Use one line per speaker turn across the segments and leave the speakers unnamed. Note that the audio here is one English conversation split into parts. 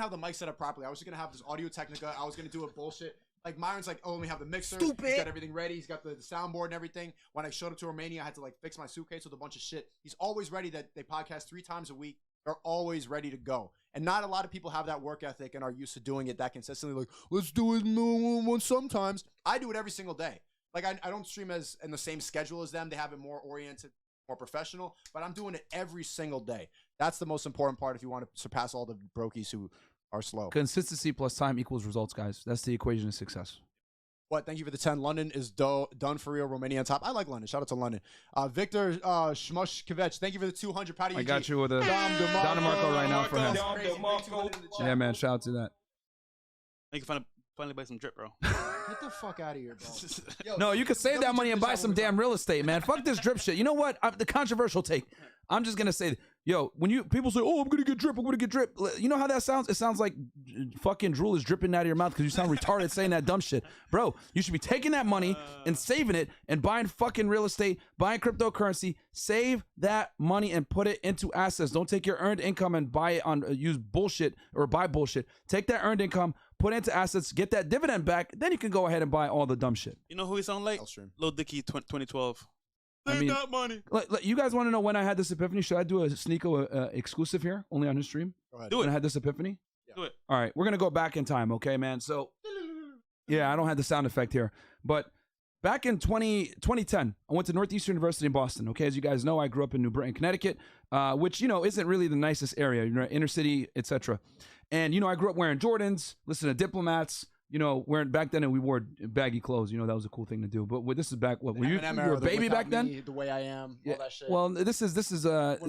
have the mic set up properly. I was just gonna have this Audio Technica. I was gonna do a bullshit. Like Myron's like, oh, let me have the mixer.
Stupid.
He's got everything ready. He's got the soundboard and everything. When I showed up to Romania, I had to like fix my suitcase with a bunch of shit. He's always ready. That they podcast 3 times a week. They're always ready to go. And not a lot of people have that work ethic and are used to doing it that consistently. Like, let's do it once sometimes. I do it every single day. Like I don't stream as in the same schedule as them. They have it more oriented, more professional. But I'm doing it every single day. That's the most important part if you want to surpass all the brokies who are slow.
Consistency plus time equals results, guys. That's the equation of success.
What? Thank you for the 10. London is done for real. Romania on top. I like London. Shout out to London. Victor Shmushkevich, thank you for the 200. Proud of you.
I got you with a Don DeMarco right now for him. Yeah, man. Shout out to that.
You can finally buy some drip, bro.
Get the fuck out of here, bro. Yo,
No, you could save that money and buy some damn real estate, man. Fuck this drip shit. You know what? The controversial take. I'm just gonna say, yo, when people say, "Oh, I'm gonna get drip," you know how that sounds? It sounds like fucking drool is dripping out of your mouth because you sound retarded saying that dumb shit, bro. You should be taking that money and saving it and buying fucking real estate, buying cryptocurrency. Save that money and put it into assets. Don't take your earned income and buy it on use bullshit or buy bullshit. Take that earned income, put it into assets, get that dividend back. Then you can go ahead and buy all the dumb shit.
You know who he sound like? Lil Dicky 2012.
I mean,
that money.
You guys want to know when I had this epiphany? Should I do a Sneako exclusive here, only on his stream?
Go ahead.
Do
When
it.
I had this epiphany?
Yeah.
Do it.
All right, we're going to go back in time, okay, man? So, yeah, I don't have the sound effect here. But back in 2010, I went to Northeastern University in Boston, okay? As you guys know, I grew up in New Britain, Connecticut, which, you know, isn't really the nicest area, you know, inner city, etc. And, you know, I grew up wearing Jordans, listening to Diplomats, you know, back then we wore baggy clothes. You know, that was a cool thing to do. But this is back, what, were you were a baby back then?
The way I am,
Yeah.
all that shit.
Well, this is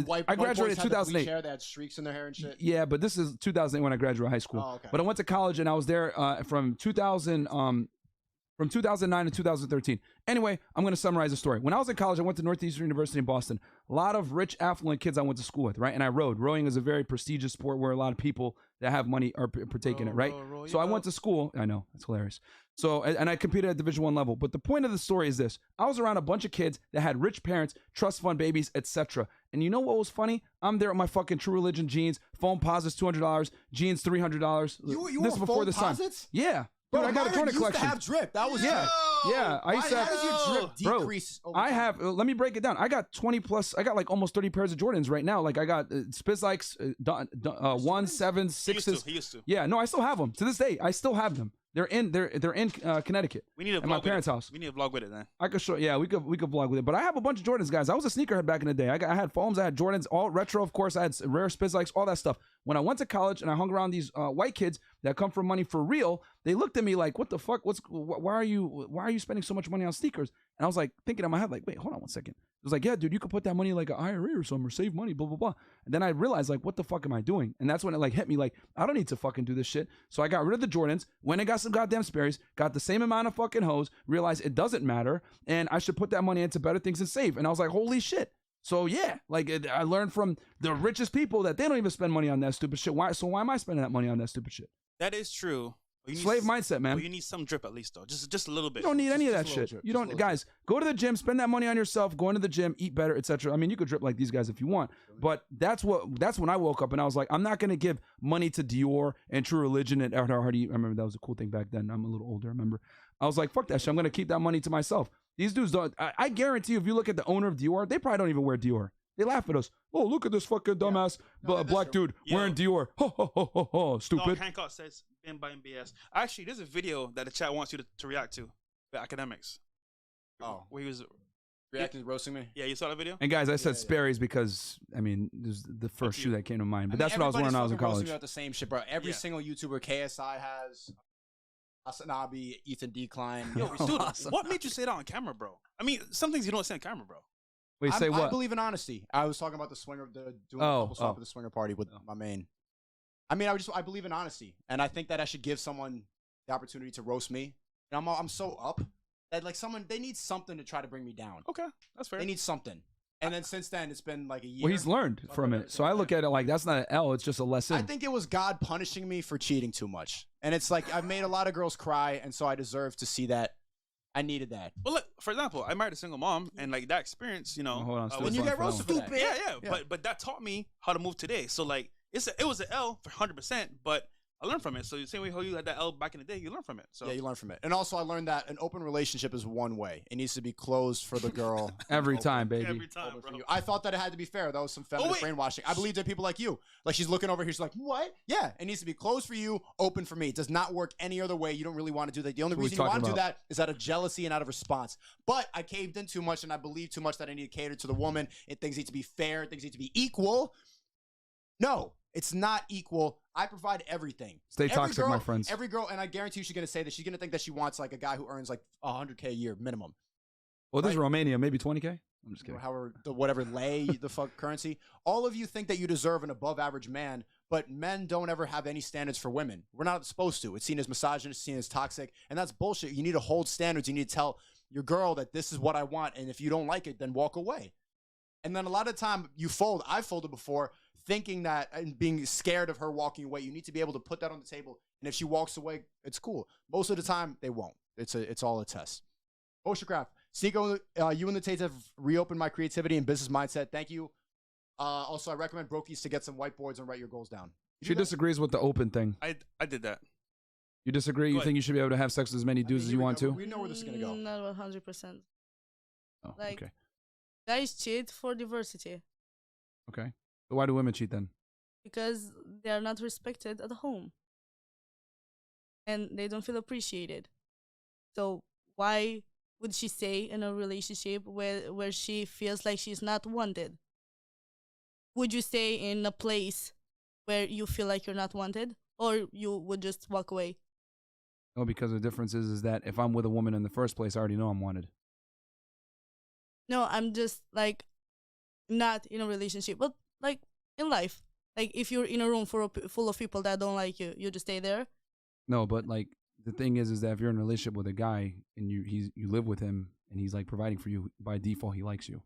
When
I graduated in 2008.
Hair, they had streaks in their hair and shit.
Yeah, but this is 2008 when I graduated high school.
Oh, okay.
But I went to college and I was there from 2009 to 2013. Anyway, I'm going to summarize the story. When I was in college, I went to Northeastern University in Boston. A lot of rich, affluent kids I went to school with, right? And I rowed. Rowing is a very prestigious sport where a lot of people that have money are partaking in it, right? So I went to school. I know, it's hilarious. So, and I competed at Division I level. But the point of the story is this. I was around a bunch of kids that had rich parents, trust fund babies, etc. And you know what was funny? I'm there with my fucking True Religion jeans, foam posits $200, jeans $300.
You
this
wore
before
foam
the sun.
posits?
Yeah. Dude,
Bro,
I got a
Myron
Jordan
used
collection.
to have drip. That was
Yeah. Yeah, I used to
How
have,
does your drip
bro,
decrease over
I
time?
have, let me break it down. I got 20 plus, I got like almost 30 pairs of Jordans right now. Like I got Spizlikes, 1, 7, 6s.
He used to.
Yeah, no, I still have them to this day. I still have them. They're in Connecticut.
We need a
at
vlog
my
with
parents'
it.
house.
We need a vlog with it then.
I could show. Yeah, we could vlog with it. But I have a bunch of Jordans, guys. I was a sneakerhead back in the day. I had foams, I had Jordans, all retro, of course. I had rare Spizlikes, all that stuff. When I went to college and I hung around these white kids that come from money for real, they looked at me like, "What the fuck? Why are you spending so much money on sneakers?" And I was like thinking in my head, like, "Wait, hold on one second." It was like, "Yeah, dude, you could put that money like an IRA or something, or save money, blah blah blah." And then I realized, like, what the fuck am I doing? And that's when it like hit me, like, I don't need to fucking do this shit. So I got rid of the Jordans, went and got some goddamn Sperry's, got the same amount of fucking hoes, realized it doesn't matter, and I should put that money into better things and save. And I was like, holy shit. So yeah, like I learned from the richest people that they don't even spend money on that stupid shit. Why am I spending that money on that stupid shit?
That is true.
Slave mindset, man.
But you need some drip at least, though. Just a little bit.
You don't need any of that
Just a little
shit.
drip,
You
just a
don't,
little
guys. Go to the gym, spend that money on yourself. Go into the gym, eat better, etc. I mean, you could drip like these guys if you want, but that's when I woke up and I was like, I'm not gonna give money to Dior and True Religion and Hardy. I remember that was a cool thing back then. I'm a little older. I remember. I was like, fuck that shit. I'm gonna keep that money to myself. These dudes don't. I guarantee you, if you look at the owner of Dior, they probably don't even wear Dior. They laugh at us. Oh, look at this fucking dumbass black dude wearing Dior. Ho, ho, ho, ho, ho. Stupid.
No, Hancock says, been buying BS. Actually, there's a video that the chat wants you to react to. The academics.
Oh.
Where he was
Reacting, roasting me.
Yeah, you saw that video?
And guys, I said Sperry's because, I mean, this is the first shoe that came to mind. But that's what I was wearing when I was in college.
About the same shit, bro. Every single YouTuber, KSI has, Asanabi, Ethan Decline.
Yo, dude, what made you say that on camera, bro? I mean, some things you don't say on camera, bro.
Wait, say what?
I believe in honesty. I was talking about the swinger, doing a couple stuff at the swinger party with my main. I mean, I believe in honesty, and I think that I should give someone the opportunity to roast me. And I'm so up that like they need something to try to bring me down.
Okay, that's fair.
They need something. And then since then, it's been like a year.
Well, he's learned from it. So I look at it like that's not an L. It's just a lesson.
I think it was God punishing me for cheating too much. And it's like I've made a lot of girls cry, and so I deserve to see that. I needed that.
Well, look, for example, I married a single mom, and like that experience, you know.
Hold on,
when you get roasted for that.
Yeah. But that taught me how to move today. So like, it was an L for 100%, but I learned from it. So the same way how you had that L back in the day, you learn from it. So
Yeah, you learn from it. And also, I learned that an open relationship is one way. It needs to be closed for the girl.
Every time, baby.
every time,
Open for
bro.
you. I thought that it had to be fair. That was some feminist
wait.
brainwashing. I believed in people like you. Like, she's looking over here. She's like, what? Yeah, it needs to be closed for you, open for me. It does not work any other way. You don't really want to do that. The only
What we
reason you want to
talking
do that is out of jealousy and out of response. But I caved in too much, and I believed too much that I need to cater to the woman. And things need to be fair. Things need to be equal. No, it's not equal. I provide everything.
Stay
Every
toxic,
girl,
my friends.
Every girl, and I guarantee you she's going to say that she's going to think that she wants like a guy who earns like $100K a year minimum.
Well, this is
right?
Romania, maybe 20K. I'm just
Or
kidding.
however, whatever lay the fuck currency. All of you think that you deserve an above average man, but men don't ever have any standards for women. We're not supposed to. It's seen as misogynist, seen as toxic, and that's bullshit. You need to hold standards. You need to tell your girl that this is what I want, and if you don't like it, then walk away. And then a lot of time you fold. I folded before, thinking that and being scared of her walking away. You need to be able to put that on the table, and if she walks away, it's cool. Most of the time, they won't. It's all a test. Oceancraft, Sneako, you and the Tates have reopened my creativity and business mindset. Thank you. Also, I recommend Brokies to get some whiteboards and write your goals down.
She disagrees with the open thing.
I did that.
You disagree? You
Go
think you should be able to have sex with as many dudes as you want to?
We know where this is going to go.
Not 100%.
Oh,
Like-
okay.
Guys cheat for diversity
Okay. So why do women cheat then?
because they are not respected at home and they don't feel appreciated. So why would she stay in a relationship where she feels like she's not wanted? Would you stay in a place where you feel like you're not wanted, or you would just walk away?
No, because the difference is that if I'm with a woman in the first place, I already know I'm wanted.
No, I'm just like not in a relationship, but like in life. Like if you're in a room full of people that don't like you, you just stay there.
No, but like the thing is that if you're in a relationship with a guy and you live with him and he's like providing for you, by default he likes you.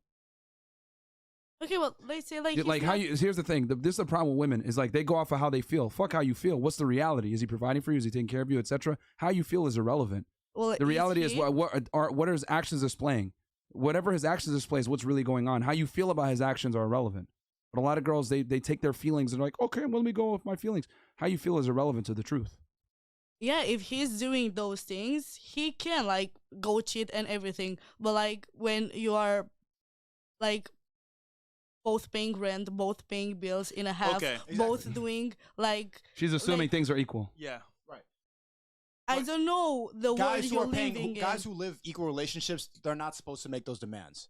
Okay, well, let's say like
Like
he's
how
not-
you here's the thing. This is the problem with women is like they go off of how they feel. Fuck how you feel. What's the reality? Is he providing for you? Is he taking care of you, etc.? How you feel is irrelevant.
well,
The reality is
he-
what are his actions displaying. Whatever his actions displays, what's really going on. How you feel about his actions are irrelevant. But a lot of girls they take their feelings and they're like, okay, well, let me go with my feelings. How you feel is irrelevant to the truth.
Yeah, if he's doing those things, he can like go cheat and everything. But like when you are like both paying rent, both paying bills in a half,
Okay.
both doing like
She's assuming
Like-
things are equal.
Yeah.
I don't know the world
Guys who
you're
are paying,
living
guys
in.
who live equal relationships, they're not supposed to make those demands.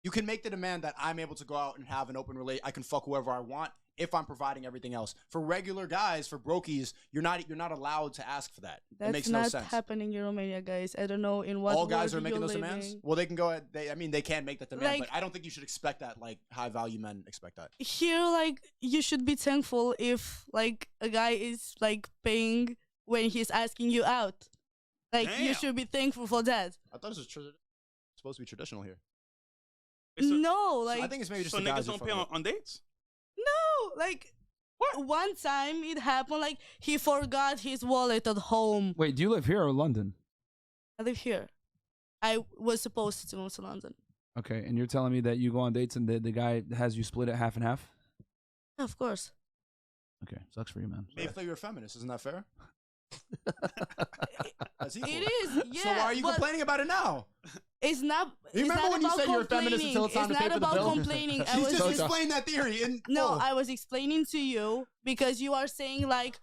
You can make the demand that I'm able to go out and have an open relate. I can fuck whoever I want if I'm providing everything else. For regular guys, for brokies, you're not allowed to ask for that. It
That's
makes
not
no sense.
happening in Romania, guys. I don't know in what
All guys
world
are making
you're
those
living.
demands. Well, they can go. They can make that demand,
Like-
but I don't think you should expect that. Like high value men expect that.
Here, like you should be thankful if like a guy is like paying when he's asking you out. Like you
Damn.
should be thankful for that.
I thought it was supposed to be traditional here.
It's a-
No, like
I think it's maybe just
so
the guys
niggas
who
don't pay
fuck
on dates?
no, like one time it happened. Like he forgot his wallet at home.
Wait, do you live here or London?
I live here. I was supposed to move to London.
Okay, and you're telling me that you go on dates and the guy has you split it half and half?
Of course.
Okay, sucks for you, man.
I thought you were a feminist. Isn't that fair? That's equal.
It is, yeah.
So why are you
but
complaining about it now?
It's not.
You
it's
remember
not
when you
about
said you're a feminist until it's time
it's
to pay
not
for the
about
bill?
complaining. I
He's
was
just
just
explained that theory. In
no.
full.
I was explaining to you because you are saying like,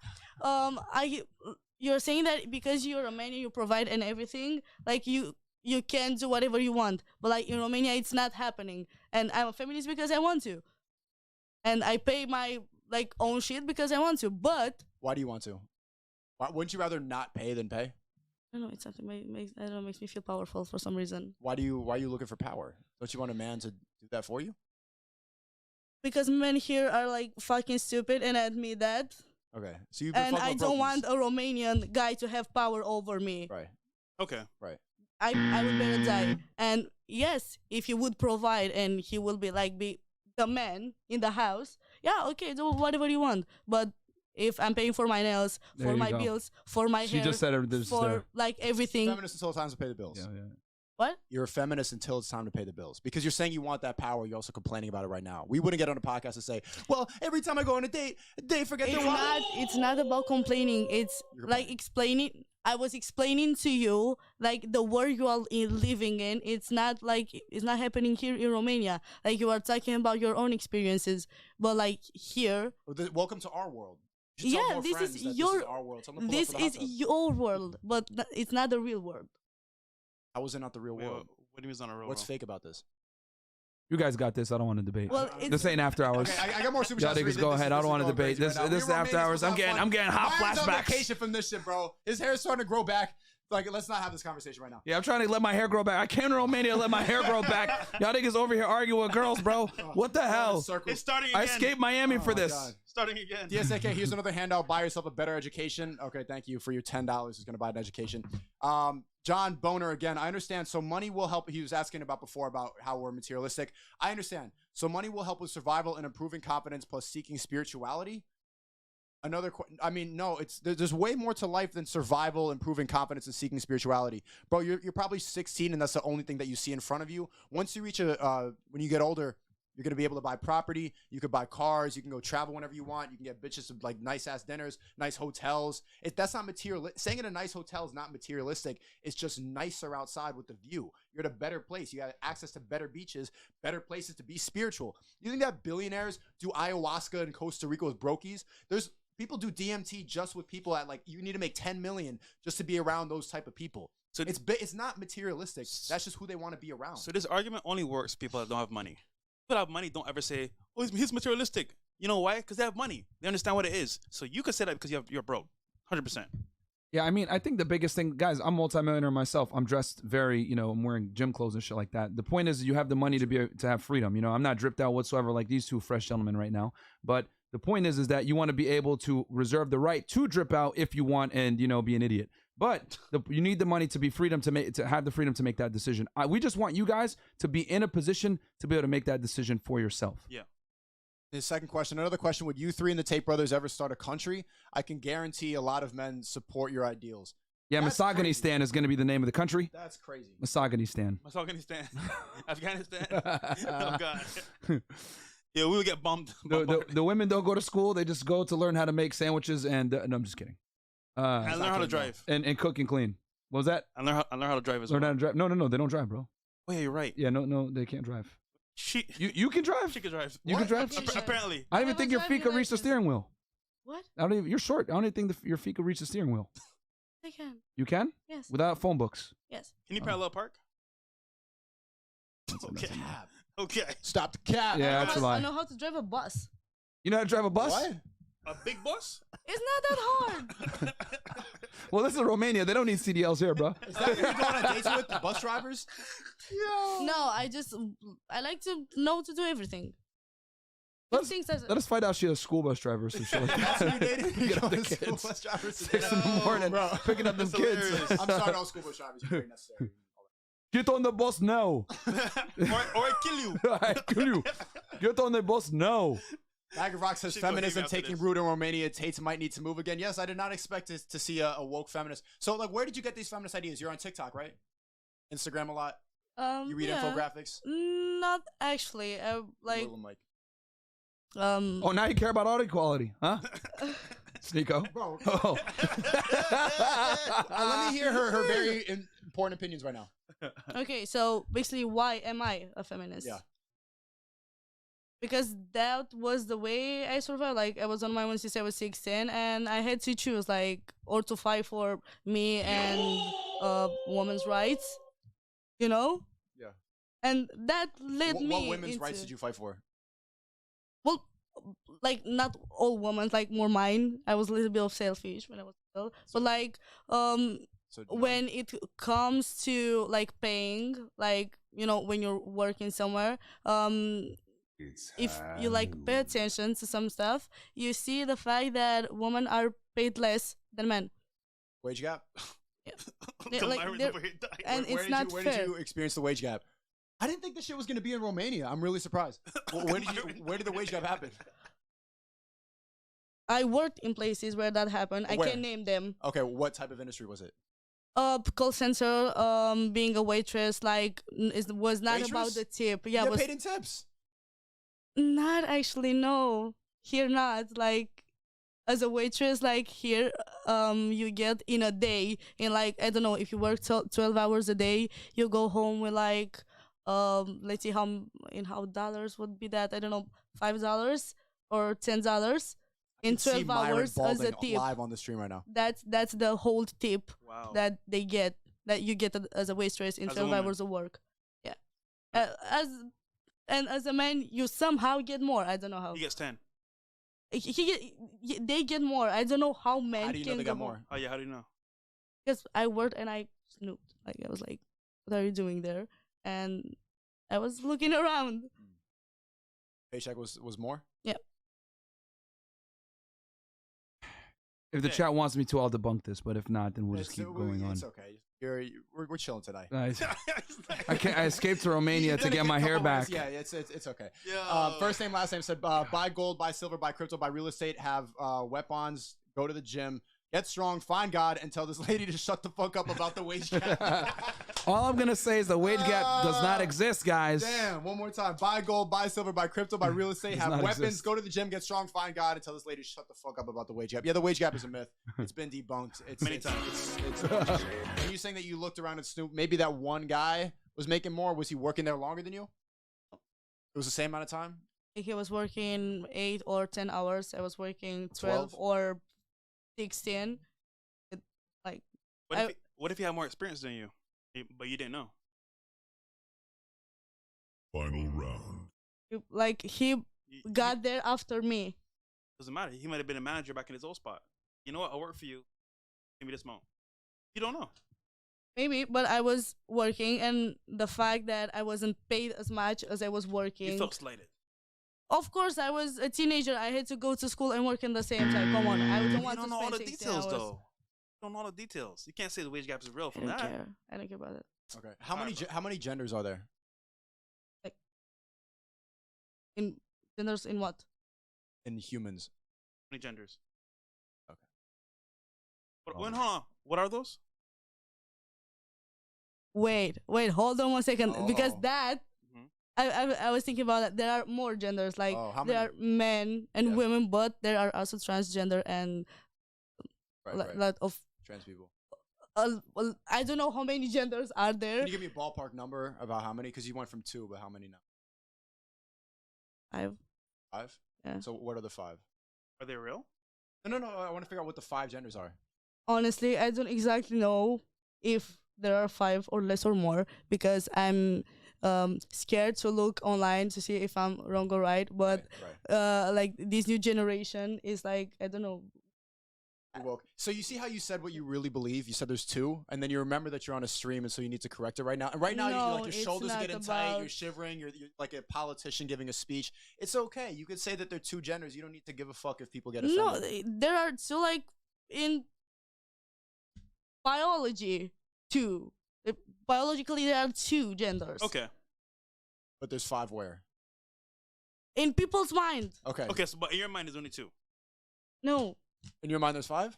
you're saying that because you're a man and you provide and everything, like you can do whatever you want. But like in Romania, it's not happening. And I'm a feminist because I want to, and I pay my like own shit because I want to. But
Why do you want to? Wouldn't you rather not pay than pay?
I don't know, it's something I don't know, makes me feel powerful for some reason.
Why are you looking for power? Don't you want a man to do that for you?
Because men here are like fucking stupid, and I admit that.
Okay, so you've been
And
fucking
I
with
don't
brokies.
want a Romanian guy to have power over me.
Right.
Okay.
I would better die. And yes, if he would provide and he will be the man in the house, yeah, okay, do whatever you want. But if I'm paying for my nails,
There
for
you
my
go.
bills, for my
She
hair,
just said it. This
for like everything,
Feminists until times to pay the bills.
Yeah, yeah.
What?
You're a feminist until it's time to pay the bills. Because you're saying you want that power, you're also complaining about it right now. We wouldn't get on a podcast and say, well, every time I go on a date, they forget their wallet.
It's not about complaining. It's like explaining. I was explaining to you, like, the world you are living in. It's not happening here in Romania. Like, you are talking about your own experiences. But like here.
Welcome to our world.
Yeah, this is
our world.
This is your world, but it's not the real world.
How is it not the real world?
What do you mean it's not a real
What's
world?
fake about this?
You guys got this. I don't want to debate.
Well,
this ain't after hours.
Okay, I got more super
Y'all
chats.
niggas go ahead. I don't want to debate. This is after hours. I'm getting hot
Ryan's on
flashbacks.
vacation from this shit, bro. His hair is starting to grow back. Like, let's not have this conversation right now.
Yeah, I'm trying to let my hair grow back. I came to Romania to let my hair grow back. Y'all niggas over here arguing with girls, bro. What the hell?
It's starting again.
I escaped Miami for this.
God.
Starting again.
DSAK, here's another handout. Buy yourself a better education. Okay, thank you for your $10. Is going to buy an education. John Boner again. I understand. So money will help. He was asking about before about how we're materialistic. I understand. So money will help with survival and improving confidence plus seeking spirituality. Another, I mean, no, there's way more to life than survival, improving confidence, and seeking spirituality. Bro, you're probably 16, and that's the only thing that you see in front of you. Once you reach when you get older, you're gonna be able to buy property. You could buy cars. You can go travel whenever you want. You can get bitches like nice ass dinners, nice hotels. That's not material. Staying in a nice hotel is not materialistic. It's just nicer outside with the view. You're at a better place. You got access to better beaches, better places to be spiritual. You think that billionaires do ayahuasca in Costa Rica with brokies? People do DMT just with people at like, you need to make 10 million just to be around those type of people. So it's not materialistic. That's just who they want to be around.
So this argument only works for people that don't have money. People that have money don't ever say, oh, he's materialistic. You know why? Because they have money. They understand what it is. So you could say that because you're broke. 100%.
Yeah, I mean, I think the biggest thing, guys, I'm multimillionaire myself. I'm dressed very, I'm wearing gym clothes and shit like that. The point is you have the money to have freedom. I'm not dripped out whatsoever like these two fresh gentlemen right now. But the point is that you want to be able to reserve the right to drip out if you want and, be an idiot. But you need the money to be to have the freedom to make that decision. We just want you guys to be in a position to be able to make that decision for yourself.
Yeah.
His second question, another question, would you three and the Tate brothers ever start a country? I can guarantee a lot of men support your ideals.
Yeah,
That's
Misogyny
crazy.
Stan is going to be the name of the country.
That's crazy.
Misogyny Stan.
Afghanistan. Afghanistan. Oh, God. Yeah, we would get bombed.
The women don't go to school. They just go to learn how to make sandwiches and, no, I'm just kidding.
And learn how to drive.
And cook and clean. What was that?
And learn how to drive as
Learn
well.
how to drive. No, they don't drive, bro.
Oh, yeah, you're right.
Yeah, no, they can't drive. You can drive?
She can drive.
You can drive?
Apparently.
I don't even think your feet could reach the steering wheel.
What?
You're short. I don't even think your feet could reach the steering wheel.
I can.
You can?
Yes.
Without phone books?
Yes.
Can you parallel park?
Okay.
Okay.
Stop the cab.
Yeah, that's a lie.
I know how to drive a bus.
You know how to drive a bus?
What?
A big bus?
It's not that hard.
Well, this is Romania. They don't need CDLs here, bro.
Is that who you go on dates with, the bus drivers?
No, I like to know to do everything.
Let us find out she's a school bus driver or some shit like that.
That's who you dated? You
Get
go
up the
on school
kids.
bus drivers to
6 in the morning,
bro.
picking up them
That's
kids.
hilarious.
I'm sorry, all school bus drivers. You're very necessary.
Get on the bus now.
or I kill you.
I kill you. Get on the bus now.
Bag of Rock says
She's gonna
feminism
hate me after
taking
this.
root in Romania. Tates might need to move again. Yes, I did not expect to see a woke feminist. So, like, where did you get these feminist ideas? You're on TikTok, right? Instagram a lot. You read
yeah.
infographics.
Not actually.
Little Mike.
Oh, now you care about audio quality, huh? Sneako.
Bro,
Oh.
let me hear her very important opinions right now.
Okay, so basically, why am I a feminist?
Yeah.
Because that was the way I survived. Like, I was on my own since I was 16, and I had to choose, like, or to fight for me and women's rights, Yeah. And that led me
What women's
into,
rights did you fight for?
Well, like, not all women, like, more mine. I was a little bit of selfish when I was little. But, like,
So
when it comes to, like, paying, like, when you're working somewhere, if you like pay attention to some stuff, you see the fact that women are paid less than men.
wage gap.
Yeah, like, and
Where
it's
did
not
you, where
fair.
did you experience the wage gap? I didn't think this shit was going to be in Romania. I'm really surprised. Where did the wage gap happen?
I worked in places where that happened. I
Where?
can't name them.
Okay, what type of industry was it?
Call center, being a waitress, like was not about
Waitress?
the tip.
You
Yeah,
get
was
paid in tips.
not actually, no. Here not, like as a waitress, like here, you get in a day, in like, I don't know, if you work 12 hours a day, you go home with like, let's see how dollars would be that, I don't know, $5 or $10 in
See
12
Myron
hours as a
balding
tip.
live on the stream right now.
That's the whole tip
Wow.
that they get, that you get as a waitress in
As a
12
woman.
hours of work. Yeah. As a man, you somehow get more. I don't know how.
He gets 10.
They get more. I don't know how men
How do you know
can
they
go
got
home.
more?
Oh yeah, how do you know?
Because I worked and I snooped. Like I was like, "What are you doing there?" And I was looking around.
Paycheck was more.
Yeah.
If the
Okay.
chat wants me to, I'll debunk this. But if not, then we'll just
It's-
keep going on.
It's okay. We're chilling today.
I escaped to Romania to
You're
get
gonna
my
a
hair
couple
back.
hours. Yeah, it's okay.
Yeah.
First name, last name said buy gold, buy silver, buy crypto, buy real estate, have weapons, go to the gym, get strong, find God, and tell this lady to shut the fuck up about the wage gap.
All I'm gonna say is the wage gap does not exist, guys.
Damn, one more time. Buy gold, buy silver, buy crypto, buy real estate,
Does
have
not
weapons,
exist.
go to the gym, get strong, find God, and tell this lady to shut the fuck up about the wage gap. Yeah, the wage gap is a myth. It's been debunked. It's
Many times.
Are you saying that you looked around at Snoop? Maybe that one guy was making more. Was he working there longer than you? It was the same amount of time.
He was working 8 or 10 hours. I was working 12
12?
or 16. Like
What if he had more experience than you, but you didn't know?
Final round.
like he got there after me.
Doesn't matter. He might have been a manager back in his old spot. You know what? I'll work for you. Give me this amount. You don't know.
Maybe, but I was working, and the fact that I wasn't paid as much as I was working.
You felt slighted.
Of course, I was a teenager. I had to go to school and work in the same time. Come on, I don't
You
want
don't
to
know all
spend
the
16
details,
hours.
though. You don't know all the details. You can't say the wage gap is real
I
from
don't
that.
care. I don't care about it.
Okay. How
Alright,
many
bro.
how many genders are there?
In genders in what?
In humans?
How many genders?
Okay.
Hold on. What are those?
Wait, hold on 1 second, because
Oh.
that
Mhm.
I was thinking about that. There are more genders, like
Oh, how
there are men and
Yeah.
women, but there are also transgender and
Right.
lot of.
Trans people.
Well, I don't know how many genders are there.
Can you give me a ballpark number about how many? Because you went from 2, but how many now?
5.
5?
Yeah.
So what are the 5?
Are they real?
No. I want to figure out what the 5 genders are.
Honestly, I don't exactly know if there are 5 or less or more, because I'm scared to look online to see if I'm wrong or right. But
Right.
like this new generation is like, I don't know.
You're woke. So you see how you said what you really believe? You said there's 2, and then you remember that you're on a stream, and so you need to correct it right now. And right now,
No,
you're like your
it's
shoulders are
not
getting tight,
about-
you're shivering, you're like a politician giving a speech. It's okay. You could say that they're 2 genders. You don't need to give a fuck if people get offended.
No, there are still like in biology 2. Biologically, there are 2 genders.
Okay.
But there's 5 where?
In people's mind,
Okay.
Okay. So, but in your mind, there's only 2.
no,
In your mind, there's 5?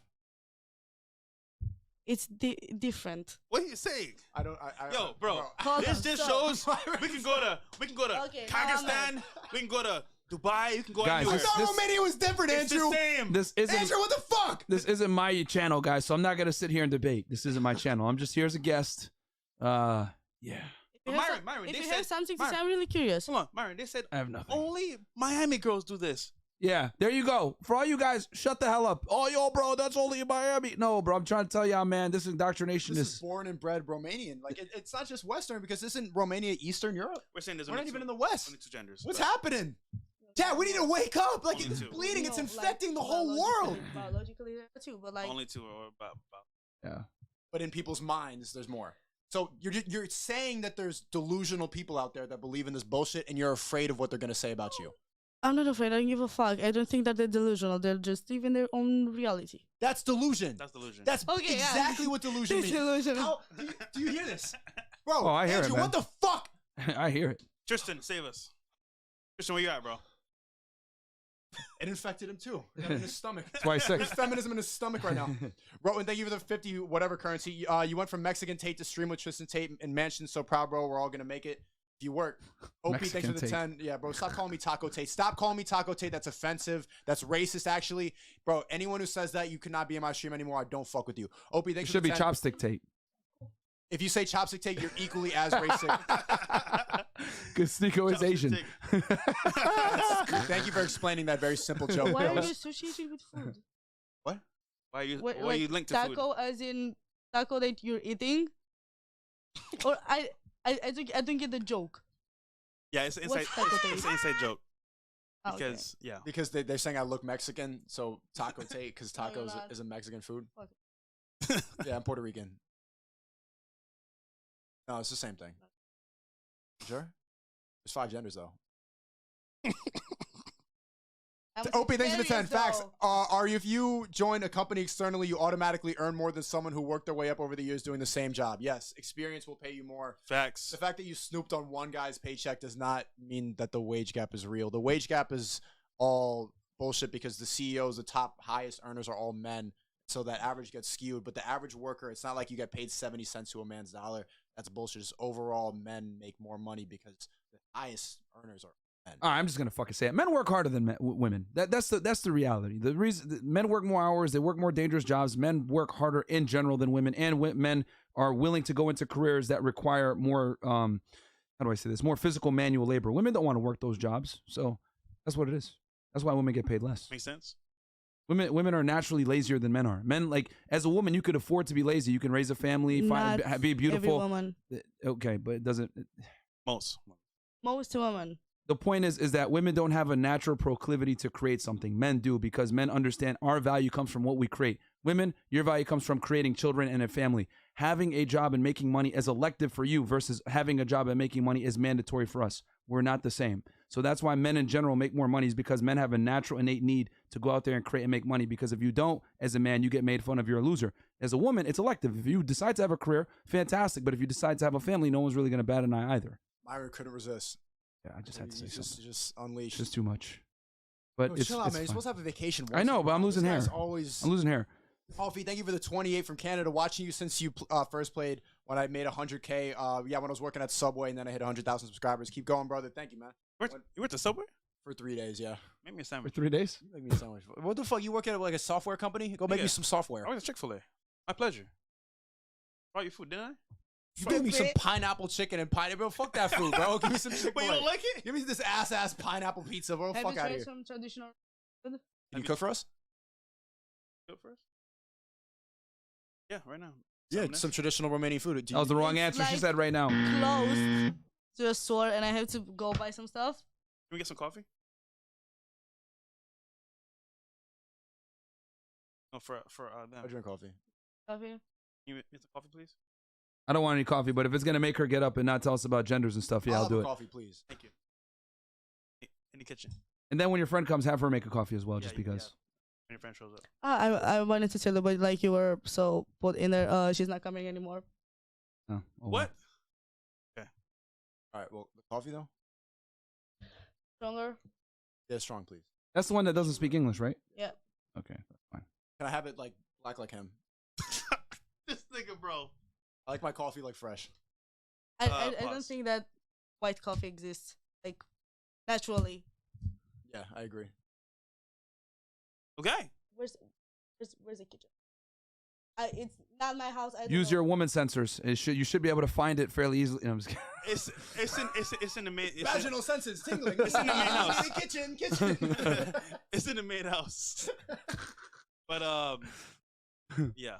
it's different.
What are you saying?
I don't.
Yo, bro.
Hold
This
on,
just
stop.
shows we can go to
Okay,
Kazakhstan. We can go to Dubai. You can go
Guys,
I
anywhere.
thought
This-
Romania was different,
It's
Andrew.
the same.
This isn't
Andrew, what the fuck?
this isn't my channel, guys. So I'm not gonna sit here and debate. This isn't my channel. I'm just here as a guest. Yeah,
If you
Myron,
have,
Myron,
if
they
you
said-
have something to say,
Myron.
I'm really curious.
Hold on, Myron. They said
I have nothing.
only Miami girls do this.
Yeah, there you go. For all you guys, shut the hell up. Oh, yo, bro, that's only in Miami. No, bro, I'm trying to tell y'all, man, this indoctrination
This is
is.
born and bred Romanian. Like it's not just Western, because isn't Romania Eastern Europe?
We're saying there's
We're
only
not even
two,
in the West.
only 2 genders.
What's
but-
happening? Dad, we need to wake up. Like
Only
it's
2.
bleeding. It's
No,
infecting
like,
the whole world.
Biologically, there are 2, but like
Only 2 or about.
Yeah.
But in people's minds, there's more. So you're saying that there's delusional people out there that believe in this bullshit, and you're afraid of what they're gonna say about you.
I'm not afraid. I don't give a fuck. I don't think that they're delusional. They're just living their own reality.
That's delusion.
That's delusion.
That's
Okay, yeah.
exactly what delusion
It's
means.
delusional.
How, do you hear this, bro?
Oh, I hear it,
Andrew,
man.
what the fuck?
I hear it.
Tristan, save us. Tristan, where you at, bro?
It infected him too. It got in his stomach.
That's why he's sick.
There's feminism in his stomach right now. Rowan, thank you for the 50 whatever currency. You went from Mexican Tate to stream with Tristan Tate and Mansion. So proud, bro. We're all gonna make it. If you work. OP,
Mexican
thanks for the
Tate.
10. Yeah, bro. Stop calling me Taco Tate. Stop calling me Taco Tate. That's offensive. That's racist, actually. Bro, anyone who says that, you cannot be in my stream anymore. I don't fuck with you. OP,
It
thanks for
should
the
be
10.
chopstick Tate.
If you say chopstick Tate, you're equally as racist.
Because Sneako is Asian.
Thank you for explaining that very simple joke.
Why are you
That was-
associating with food?
What?
Why are you
What,
why are you linked to
taco
food?
as in taco that you're eating? Or I don't get the joke.
Yeah, it's inside.
What's Taco Tate?
It's an inside joke
Oh, okay.
because yeah.
Because they're saying I look Mexican, so Taco Tate, because
No,
taco
you're
is
not.
is a Mexican food.
Okay.
Yeah, I'm Puerto Rican. No, it's the same thing. Sure? There's 5 genders, though. OP, thanks for the 10. Facts. If you join a company externally, you automatically earn more than someone who worked their way up over the years doing the same job. Yes, experience will pay you more.
Facts.
The fact that you snooped on one guy's paycheck does not mean that the wage gap is real. The wage gap is all bullshit because the CEOs, the top highest earners are all men. So that average gets skewed. But the average worker, it's not like you get paid 70 cents to a man's dollar. That's bullshit. Just overall, men make more money because the highest earners are men.
All right, I'm just gonna fucking say it. Men work harder than women. That's the reality. The reason men work more hours, they work more dangerous jobs. Men work harder in general than women, and men are willing to go into careers that require more. How do I say this? More physical manual labor. Women don't want to work those jobs, so that's what it is. That's why women get paid less.
Makes sense.
Women are naturally lazier than men are. Men, like, as a woman, you could afford to be lazy. You can raise a family,
Not
be beautiful.
Every woman.
Okay, but it doesn't.
Most.
Most women.
The point is that women don't have a natural proclivity to create something. Men do, because men understand our value comes from what we create. Women, your value comes from creating children and a family. Having a job and making money is elective for you versus having a job and making money is mandatory for us. We're not the same. So that's why men in general make more money, is because men have a natural innate need to go out there and create and make money, because if you don't, as a man, you get made fun of, you're a loser. As a woman, it's elective. If you decide to have a career, fantastic. But if you decide to have a family, no one's really going to bat an eye either.
Myron couldn't resist.
Yeah, I just had to say something.
Just unleashed.
It's just too much. But
No,
it's
chill out, man. You're
fine.
supposed to have a vacation.
I know, but I'm losing hair.
Always.
I'm losing hair.
Coffee, thank you for the 28 from Canada. Watching you since you first played when I made 100K. Yeah, when I was working at Subway and then I hit 100,000 subscribers. Keep going, brother. Thank you, man.
You went to Subway?
For 3 days, yeah.
Make me a
For
sandwich.
3 days?
You make me a sandwich. What the fuck? You work at like a software company? Go make me some software.
I went to Chick-fil-A. My pleasure. Brought you food, didn't I?
You gave me some pineapple chicken and pineapple. Fuck that food, bro. Give me some Chick-fil-A.
Wait, you don't like it?
Give me this ass pineapple pizza, bro.
Have
Fuck
you
out of
tried
here.
some traditional food?
Can you cook for us?
Go first. Yeah, right now.
Yeah,
Something
some traditional Romanian food. Do
That was the wrong
It's
answer. She
like-
said right now.
Close to a store, and I have to go buy some stuff.
Can we get some coffee? No, for them.
I drink coffee.
Coffee.
Can you get some coffee, please?
I don't want any coffee, but if it's going to make her get up and not tell us about genders and stuff, yeah, I'll
have
do
a
it.
coffee, please.
Thank you. In the kitchen.
And then when your friend comes, have her make a coffee as well,
Yeah,
just
yeah,
because.
When your friend shows up.
I wanted to tell you, but like you were so put in there. She's not coming anymore.
Oh, oh, well.
What?
All right, well, the coffee, though?
Stronger.
Yeah, strong, please.
That's the one that doesn't speak English, right?
Yeah.
Okay, that's fine.
Can I have it like black like him?
This nigga, bro.
I like my coffee like fresh.
I don't
pause.
think that white coffee exists like naturally.
Yeah, I agree.
Okay.
Where's the kitchen? It's not my house. I don't
Use
know.
your woman sensors. You should be able to find it fairly easily. No, I'm just kidding.
It's in the main.
Vaginal senses tingling.
It's in the main house.
Kitchen.
It's in the main house. But yeah.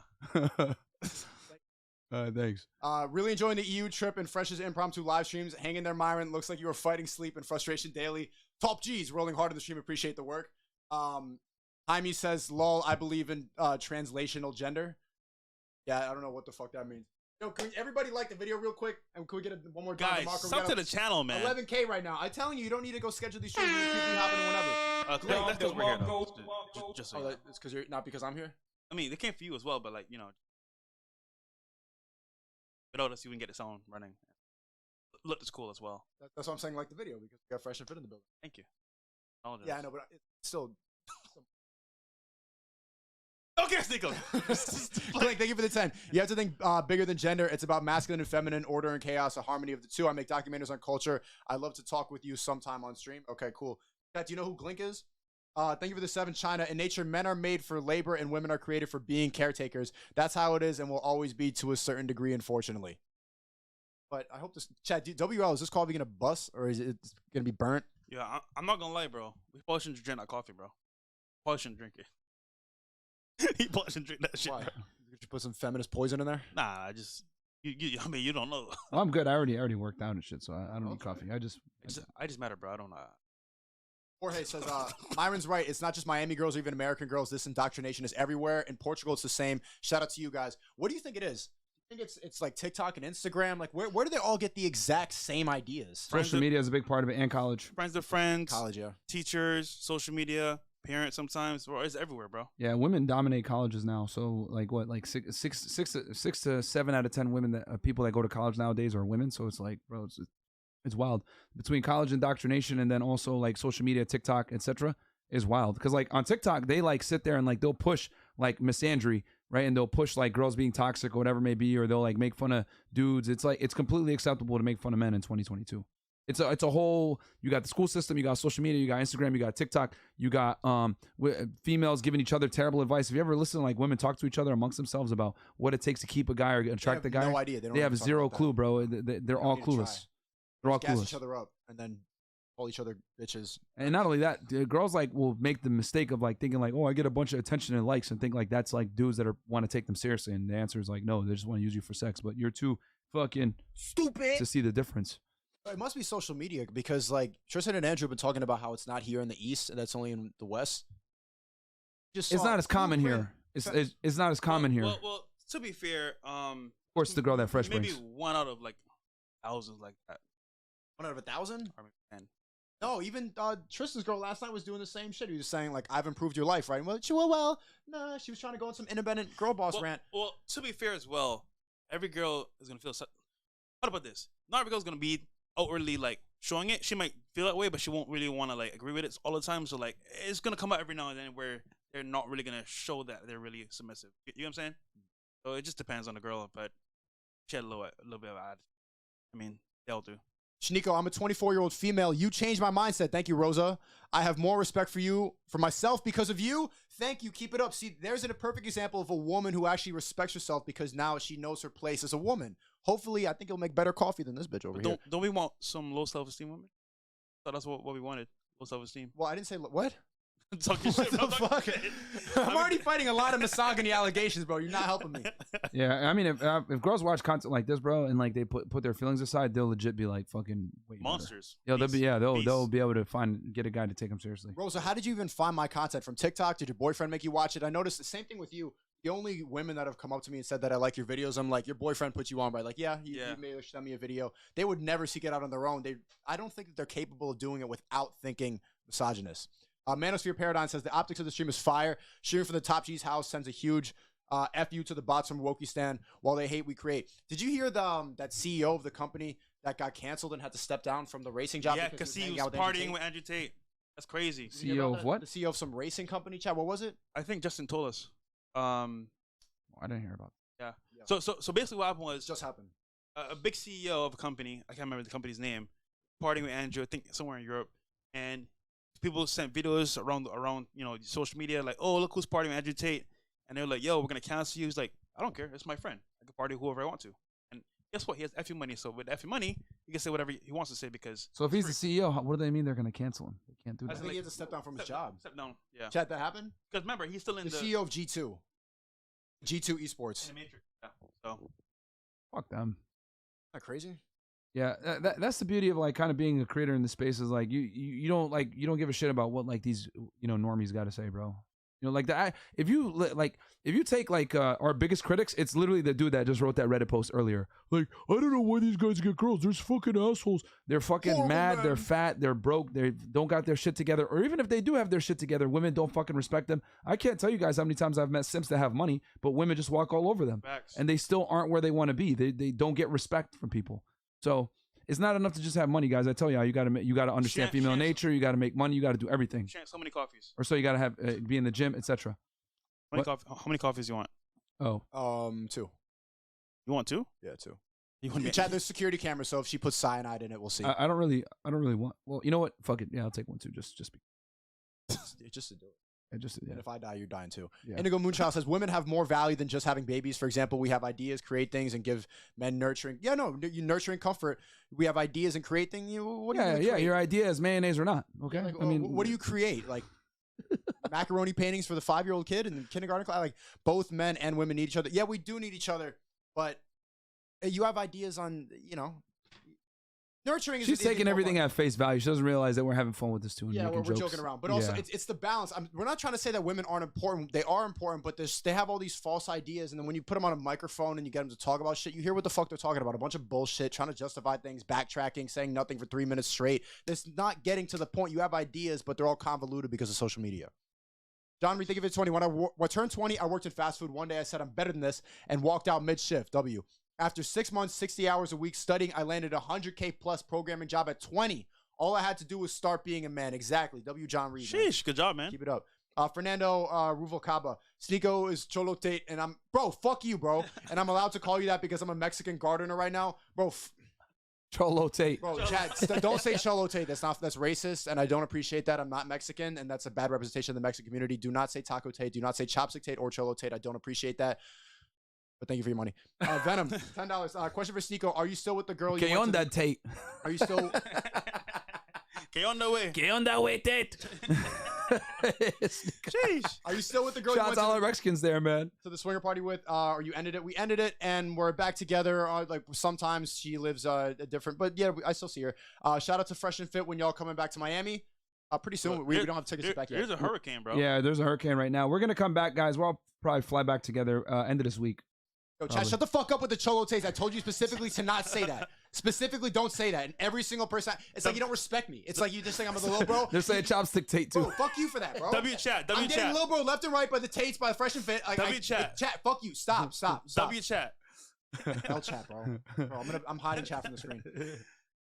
Thanks.
Really enjoying the EU trip and Fresh's impromptu live streams. Hang in there, Myron. Looks like you were fighting sleep and frustration daily. Top G's, rolling hard in the stream. Appreciate the work. Jaime says, lol, I believe in translational gender. Yeah, I don't know what the fuck that means. Yo, can everybody like the video real quick? And can we get one more
Guys,
marker?
sub to the channel, man.
11K right now. I'm telling you, you don't need to go schedule these streams. You can keep happening whenever.
That's because we're here, though. Just so
Oh,
you know.
it's because you're not because I'm here.
I mean, they came for you as well, but like, you know, without us, you can get the sound running. Look, it's cool as well.
That's what I'm saying. Like the video because we got Fresh and Fit in the building.
Thank you. Apologize.
Yeah, I know, but it's still.
Okay, Sneako.
Click, thank you for the 10. You have to think bigger than gender. It's about masculine and feminine, order and chaos, a harmony of the two. I make documentaries on culture. I love to talk with you sometime on stream. Okay, cool. Chat, do you know who Glink is? Thank you for the 7, China. In nature, men are made for labor and women are created for being caretakers. That's how it is and will always be to a certain degree, unfortunately. But I hope this chat. WL, is this coffee gonna bust or is it gonna be burnt?
Yeah, I'm not gonna lie, bro. We probably shouldn't drink that coffee, bro. Probably shouldn't drink it. He probably shouldn't drink that shit.
Why?
Bro.
Did you put some feminist poison in there?
Nah, I just I mean, you don't know.
Well, I'm good. I already worked out and shit, so I don't need coffee. I just
matter, bro. I don't know.
Jorge says, Myron's right. It's not just Miami girls or even American girls. This indoctrination is everywhere. In Portugal, it's the same. Shout out to you guys. What do you think it is? I think it's like TikTok and Instagram. Like, where do they all get the exact same ideas?
social media is a big part of it, and college.
Friends of friends.
College, yeah.
Teachers, social media, parents sometimes. Bro, it's everywhere, bro.
Yeah, women dominate colleges now. So like what, like six to 7 out of 10 women that people that go to college nowadays are women. So it's like, bro, it's wild. Between college indoctrination and then also like social media, TikTok, etc. is wild. Because like on TikTok, they like sit there and like they'll push like misandry, right? And they'll push like girls being toxic or whatever it may be, or they'll like make fun of dudes. It's like it's completely acceptable to make fun of men in 2022. It's a whole. You got the school system, you got social media, you got Instagram, you got TikTok, you got females giving each other terrible advice. Have you ever listened to like women talk to each other amongst themselves about what it takes to keep a guy or attract the guy?
No idea.
They have zero clue, bro. They're all clueless. They're all
gas
clueless.
each other up and then call each other bitches.
And not only that, girls like will make the mistake of like thinking like, oh, I get a bunch of attention and likes, and think like that's like dudes that want to take them seriously. And the answer is like, no, they just want to use you for sex. But you're too fucking
stupid
to see the difference.
It must be social media because like Tristan and Andrew have been talking about how it's not here in the East and that's only in the West.
It's not as common here. It's not as common here.
Well, to be fair,
of course, the girl that Fresh
maybe
brings.
1 out of like thousands like that.
1 out of 1,000?
Or maybe 10.
No, even Tristan's girl last night was doing the same shit. He was saying like, "I've improved your life," right? Well, nah. She was trying to go on some independent girl boss rant.
Well, to be fair as well, every girl is gonna feel. What about this? Not every girl's gonna be outwardly like showing it. She might feel that way, but she won't really want to like agree with it all the time. So like, it's gonna come out every now and then where they're not really gonna show that they're really submissive. You know what I'm saying? So it just depends on the girl, but she had a little bit of ad. I mean, they all do.
SHNEAKO, I'm a 24-year-old female. You changed my mindset. Thank you, Rosa. I have more respect for you, for myself, because of you. Thank you. Keep it up. See, there's a perfect example of a woman who actually respects herself because now she knows her place as a woman. Hopefully, I think it'll make better coffee than this bitch over here.
Don't we want some low self-esteem women? I thought that's what we wanted. Low self-esteem.
Well, I didn't say what?
Talking
What
shit,
the
I'm talking
fuck?
shit.
I'm already fighting a lot of misogyny allegations, bro. You're not helping me.
Yeah, I mean, if girls watch content like this, bro, and like they put their feelings aside, they'll legit be like fucking
monsters.
Yo, they'll be able to get a guy to take them seriously.
Rosa, how did you even find my content? From TikTok? Did your boyfriend make you watch it? I noticed the same thing with you. The only women that have come up to me and said that I like your videos, I'm like, your boyfriend put you on, right? Like, yeah, he may send me a video. They would never seek it out on their own. I don't think that they're capable of doing it without thinking misogynist. Manosphere Paradigm says the optics of the stream is fire. Shooting from the Top G's house sends a huge F you to the bots from Wokistan. While they hate, we create. Did you hear that CEO of the company that got canceled and had to step down from the racing job?
Yeah, because he was partying with Andrew Tate. That's crazy.
CEO of what?
The CEO of some racing company, Chad. What was it?
I think Justin told us.
I didn't hear about
that. Yeah. So basically what happened was
just happened.
A big CEO of a company, I can't remember the company's name, partying with Andrew, I think somewhere in Europe, and people sent videos around social media like, oh, look who's partying with Andrew Tate, and they're like, yo, we're gonna cancel you. He's like, I don't care, it's my friend. I can party with whoever I want to. And guess what? He has FU money, so with FU money, he can say whatever he wants to say because.
So if he's the CEO, what do they mean they're gonna cancel him? They can't do that.
I think he had to step down from his job.
Step down, yeah.
Chad, that happened?
Because remember, he's still in the
CEO of G2 Esports.
In the Matrix. Yeah. So.
Fuck them.
Isn't that crazy?
Yeah, that's the beauty of like kind of being a creator in the space is like you don't give a shit about what like these normies got to say, bro. You know, like that. If you take like our biggest critics, it's literally the dude that just wrote that Reddit post earlier. Like, I don't know why these guys get girls. They're fucking assholes. They're fucking mad. They're fat. They're broke. They don't got their shit together. Or even if they do have their shit together, women don't fucking respect them. I can't tell you guys how many times I've met simps that have money, but women just walk all over them,
Facts.
and they still aren't where they want to be. They don't get respect from people. So it's not enough to just have money, guys. I tell you, you gotta understand female nature. You gotta make money. You gotta do everything.
So many coffees.
Or so you gotta have be in the gym, etc.
How many coffees you want?
Oh,
2.
You want 2?
Yeah, 2.
You want
Chat, there's security cameras, so if she puts cyanide in it, we'll see.
I don't really want. Well, you know what? Fuck it. Yeah, I'll take 1 too. Just
just to do it.
Yeah.
And if I die, you're dying too.
Yeah.
Indigo Moonchild says women have more value than just having babies. For example, we have ideas, create things, and give men nurturing. Yeah, no, you nurturing comfort. We have ideas and create things. What do you create?
Your idea is mayonnaise or not. Okay.
Like,
I mean,
what do you create? Like macaroni paintings for the 5-year-old kid in kindergarten class. Like both men and women need each other. Yeah, we do need each other, but you have ideas on, nurturing is.
She's taking everything at face value. She doesn't realize that we're having fun with this too. And
yeah, we're
jokes.
joking around, but also it's the balance. We're not trying to say that women aren't important. They are important, but they have all these false ideas, and then when you put them on a microphone and you get them to talk about shit, you hear what the fuck they're talking about. A bunch of bullshit, trying to justify things, backtracking, saying nothing for 3 minutes straight. That's not getting to the point. You have ideas, but they're all convoluted because of social media. John, we think of it 20. When I turned 20, I worked in fast food. One day I said, I'm better than this, and walked out mid-shift. W. After 6 months, 60 hours a week studying, I landed a 100K plus programming job at 20. All I had to do was start being a man. Exactly. W. John Reed.
Sheesh, good job, man.
Keep it up. Fernando Ruvalcaba. Sneako is Cholo Tate, and bro, fuck you, bro. And I'm allowed to call you that because I'm a Mexican gardener right now. Bro,
Cholo Tate.
Bro, Chad, don't say Cholo Tate. That's racist, and I don't appreciate that. I'm not Mexican, and that's a bad representation of the Mexican community. Do not say Taco Tate. Do not say Chopstick Tate or Cholo Tate. I don't appreciate that. But thank you for your money. Venom, $10. Question for Sneako. Are you still with the girl you went to
that Tate?
Are you still...
Que onda, wey?
Que onda, wey, Tate?
Jeez. Are you still with the girl
Shots
you went
all
to
the Mexicans there, man.
To the swinger party with? Or you ended it? We ended it, and we're back together. Like, sometimes she lives a different... But, yeah, I still see her. Shout out to Fresh and Fit when y'all coming back to Miami. Pretty soon. We don't have tickets back yet.
There's a hurricane, bro.
Yeah, there's a hurricane right now. We're going to come back, guys. We'll all probably fly back together end of this week.
Yo, Chad, shut the fuck up with the Cholo Tates. I told you specifically to not say that. Specifically, don't say that. And every single person, it's like you don't respect me. It's like you just think I'm a little bro.
They're saying Chopstick Tate too.
Bro, fuck you for that, bro.
W chat.
I'm getting little bro left and right by the Tates, by the Fresh and Fit.
Chat.
Chat, fuck you. Stop.
W chat.
L chat, bro. I'm hiding chat from the screen.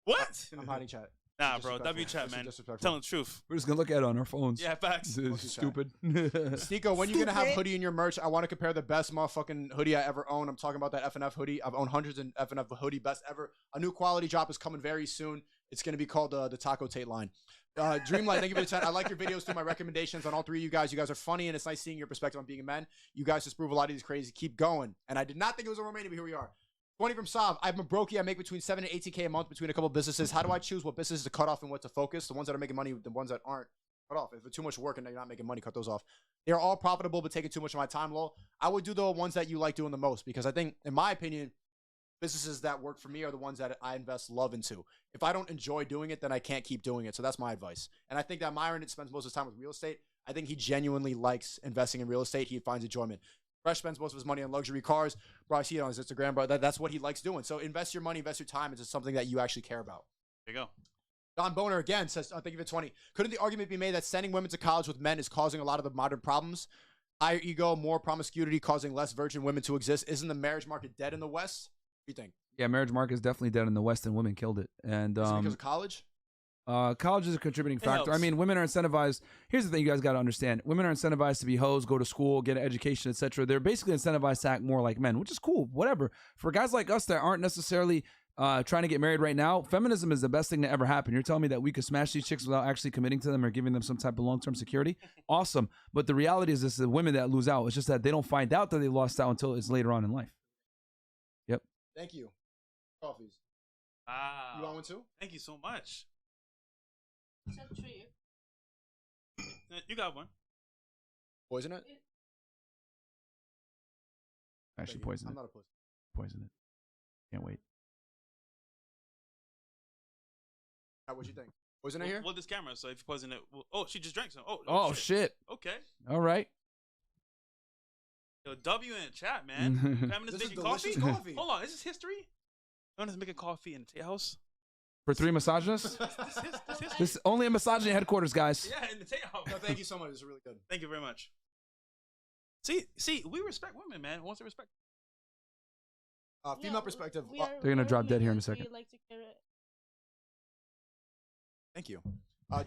What?
I'm hiding chat.
Nah, bro. W chat, man. Telling the truth.
We're just gonna look at it on our phones.
Yeah, facts.
Stupid.
Sneako, when you gonna have hoodie in your merch? I want to compare the best motherfucking hoodie I ever owned. I'm talking about that FNF hoodie. I've owned hundreds of FNF hoodie, best ever. A new quality drop is coming very soon. It's gonna be called the Taco Tate line. Dreamlight, thank you for the chat. I like your videos through my recommendations on all three of you guys. You guys are funny, and it's nice seeing your perspective on being a man. You guys just prove a lot of these crazy. Keep going. And I did not think it was a Romania, but here we are. 20 from Sav. I'm a brokey. I make between 7 and 18K a month between a couple of businesses. How do I choose what businesses to cut off and what to focus? The ones that are making money, the ones that aren't, cut off. If it's too much work and you're not making money, cut those off. They're all profitable, but taking too much of my time, lol. I would do the ones that you like doing the most because I think, in my opinion, businesses that work for me are the ones that I invest love into. If I don't enjoy doing it, then I can't keep doing it. So that's my advice. And I think that Myron spends most of his time with real estate. I think he genuinely likes investing in real estate. He finds enjoyment. Fresh spends most of his money on luxury cars. Bro, I see it on his Instagram, bro. That's what he likes doing. So invest your money, invest your time into something that you actually care about.
There you go.
Don Boner again says, thank you for 20. Couldn't the argument be made that sending women to college with men is causing a lot of the modern problems? Higher ego, more promiscuity, causing less virgin women to exist. Isn't the marriage market dead in the West? What do you think?
Yeah, marriage market is definitely dead in the West, and women killed it. And
is it because of college?
College is a contributing factor. I mean, women are incentivized. Here's the thing you guys got to understand. Women are incentivized to be hoes, go to school, get an education, etc. They're basically incentivized to act more like men, which is cool, whatever. For guys like us that aren't necessarily trying to get married right now, feminism is the best thing to ever happen. You're telling me that we could smash these chicks without actually committing to them or giving them some type of long-term security? Awesome. But the reality is this is the women that lose out. It's just that they don't find out that they lost out until it's later on in life. Yep.
Thank you. Coffees.
Wow.
You want one too?
Thank you so much.
Except for you.
You got one.
Poison it?
Actually, poison
I'm
it.
not a pussy.
Poison it. Can't wait.
What you think? Poison it here?
Well, this camera, so if you poison it... oh, she just drank some.
Oh, shit.
Okay.
All right.
Yo, W in the chat, man. Feminist
This is
making coffee?
delicious coffee.
Hold on, is this history? Feminist making coffee in the Tate house?
For 3 misogynists? This is only a misogyny headquarters, guys.
Yeah, in the Tate house.
No, thank you so much. This is really good.
Thank you very much. See, we respect women, man. Once they respect.
Female perspective.
We are
They're gonna drop dead here in a
women,
second.
We like to care
Thank you.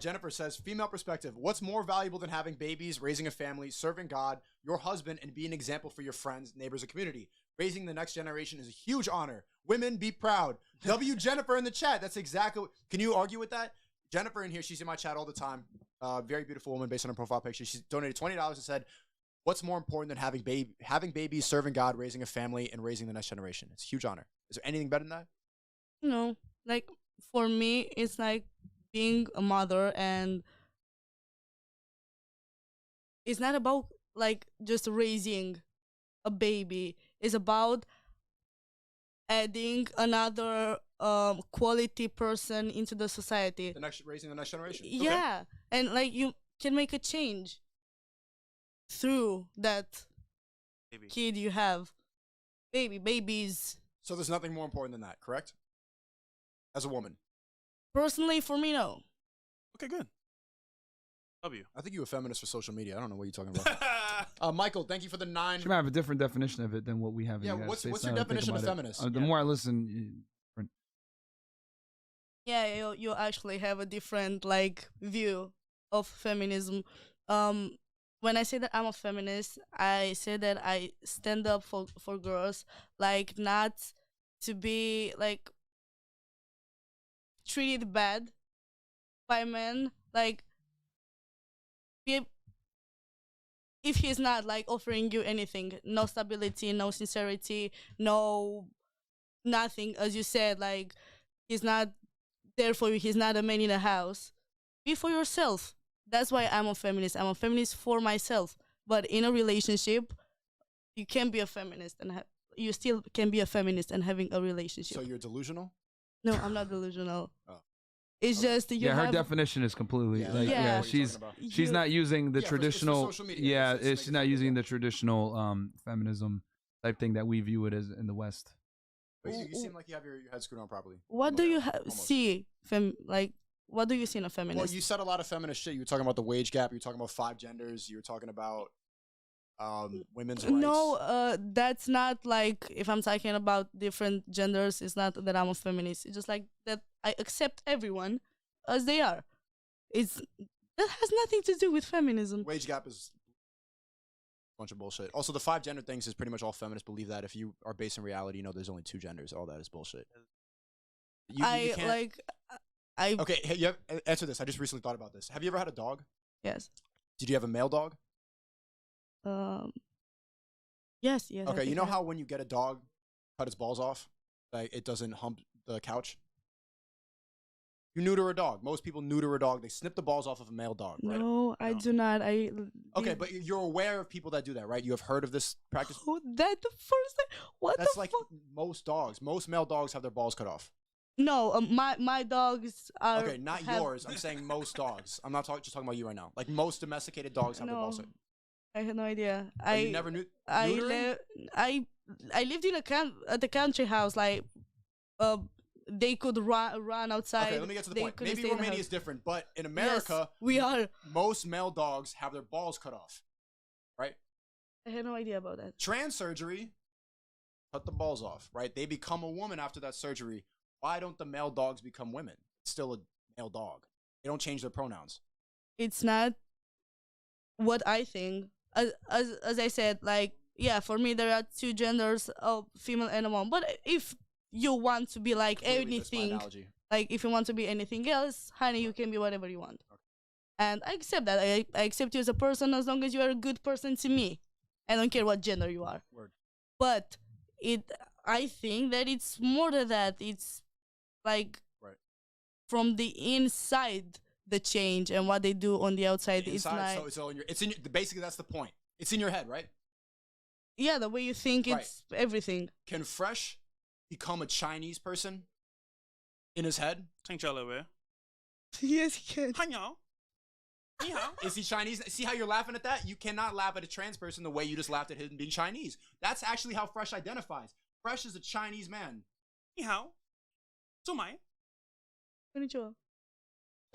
Jennifer says, female perspective. What's more valuable than having babies, raising a family, serving God, your husband, and be an example for your friends, neighbors, and community? Raising the next generation is a huge honor. Women, be proud. W. Jennifer in the chat. That's exactly. Can you argue with that? Jennifer in here, she's in my chat all the time. Very beautiful woman based on her profile picture. She's donated $20 and said, what's more important than having babies, serving God, raising a family, and raising the next generation? It's a huge honor. Is there anything better than that?
No, like for me, it's like being a mother, and it's not about like just raising a baby. It's about adding another quality person into the society.
Raising the next generation.
Yeah, okay. And like you can make a change through that kid you have. Babies.
So there's nothing more important than that, correct? As a woman.
Personally, for me, no.
Okay, good. W.
I think you're a feminist for social media. I don't know what you're talking about. Michael, thank you for the 9.
She might have a different definition of it than what we have.
Yeah,
in
what's your definition of feminist?
The more I listen,
yeah, you actually have a different like view of feminism. When I say that I'm a feminist, I say that I stand up for girls, like not to be like treated bad by men, like if he's not like offering you anything, no stability, no sincerity, no nothing, as you said, like he's not there for you, he's not a man in a house, be for yourself. That's why I'm a feminist. I'm a feminist for myself. But in a relationship, you can be a feminist and you still can be a feminist and having a relationship.
So you're delusional?
No, I'm not delusional.
Oh.
It's just you
her definition is completely she's not using the traditional she's not using the traditional feminism type thing that we view it as in the West.
But you seem like you have your head screwed on properly.
What do you see what do you see in a feminist?
Well, you said a lot of feminist shit. You were talking about the wage gap. You were talking about 5 genders. You were talking about women's rights.
No, that's not like if I'm talking about different genders, it's not that I'm a feminist. It's just like that I accept everyone as they are. That has nothing to do with feminism.
Wage gap is a bunch of bullshit. Also, the 5 gender things is pretty much all feminists believe that. If you are based in reality, you know there's only 2 genders. All that is bullshit. Okay, hey, answer this. I just recently thought about this. Have you ever had a dog?
Yes.
Did you have a male dog?
Yes.
Okay, you know how when you get a dog, cut its balls off, like it doesn't hump the couch? You neuter a dog. Most people neuter a dog. They snip the balls off of a male dog, right?
No, I do not.
Okay, but you're aware of people that do that, right? You have heard of this practice?
Oh, that the first time? What
That's
the
like
fuck?
most dogs. Most male dogs have their balls cut off.
No, my dogs are...
Okay, not yours. I'm saying most dogs. I'm not just talking about you right now. Like most domesticated dogs have their balls cut.
I had no idea.
You never knew?
I lived in at the country house. Like, they could run outside.
Okay, let me get to the point. Maybe Romania is different, but in America,
yes,
most male dogs have their balls cut off, right?
I had no idea about that.
Trans surgery, cut the balls off, right? They become a woman after that surgery. Why don't the male dogs become women? It's still a male dog. They don't change their pronouns.
It's not what I think. As I said, like, yeah, for me there are 2 genders, female and a male. But if you want to be like anything, like if you want to be anything else, honey, you can be whatever you want. Okay. And I accept that. I accept you as a person as long as you are a good person to me. I don't care what gender you are.
Word.
But I think that it's more than that. It's like from the inside, the change, and what they do on the outside.
Inside, it's in your, basically that's the point. It's in your head, right?
Yeah, the way you think, it's everything.
Can Fresh become a Chinese person in his head?
Yes, he can.
Is he Chinese? See how you're laughing at that? You cannot laugh at a trans person the way you just laughed at him being Chinese. That's actually how Fresh identifies. Fresh is a Chinese man.
Konnichiwa.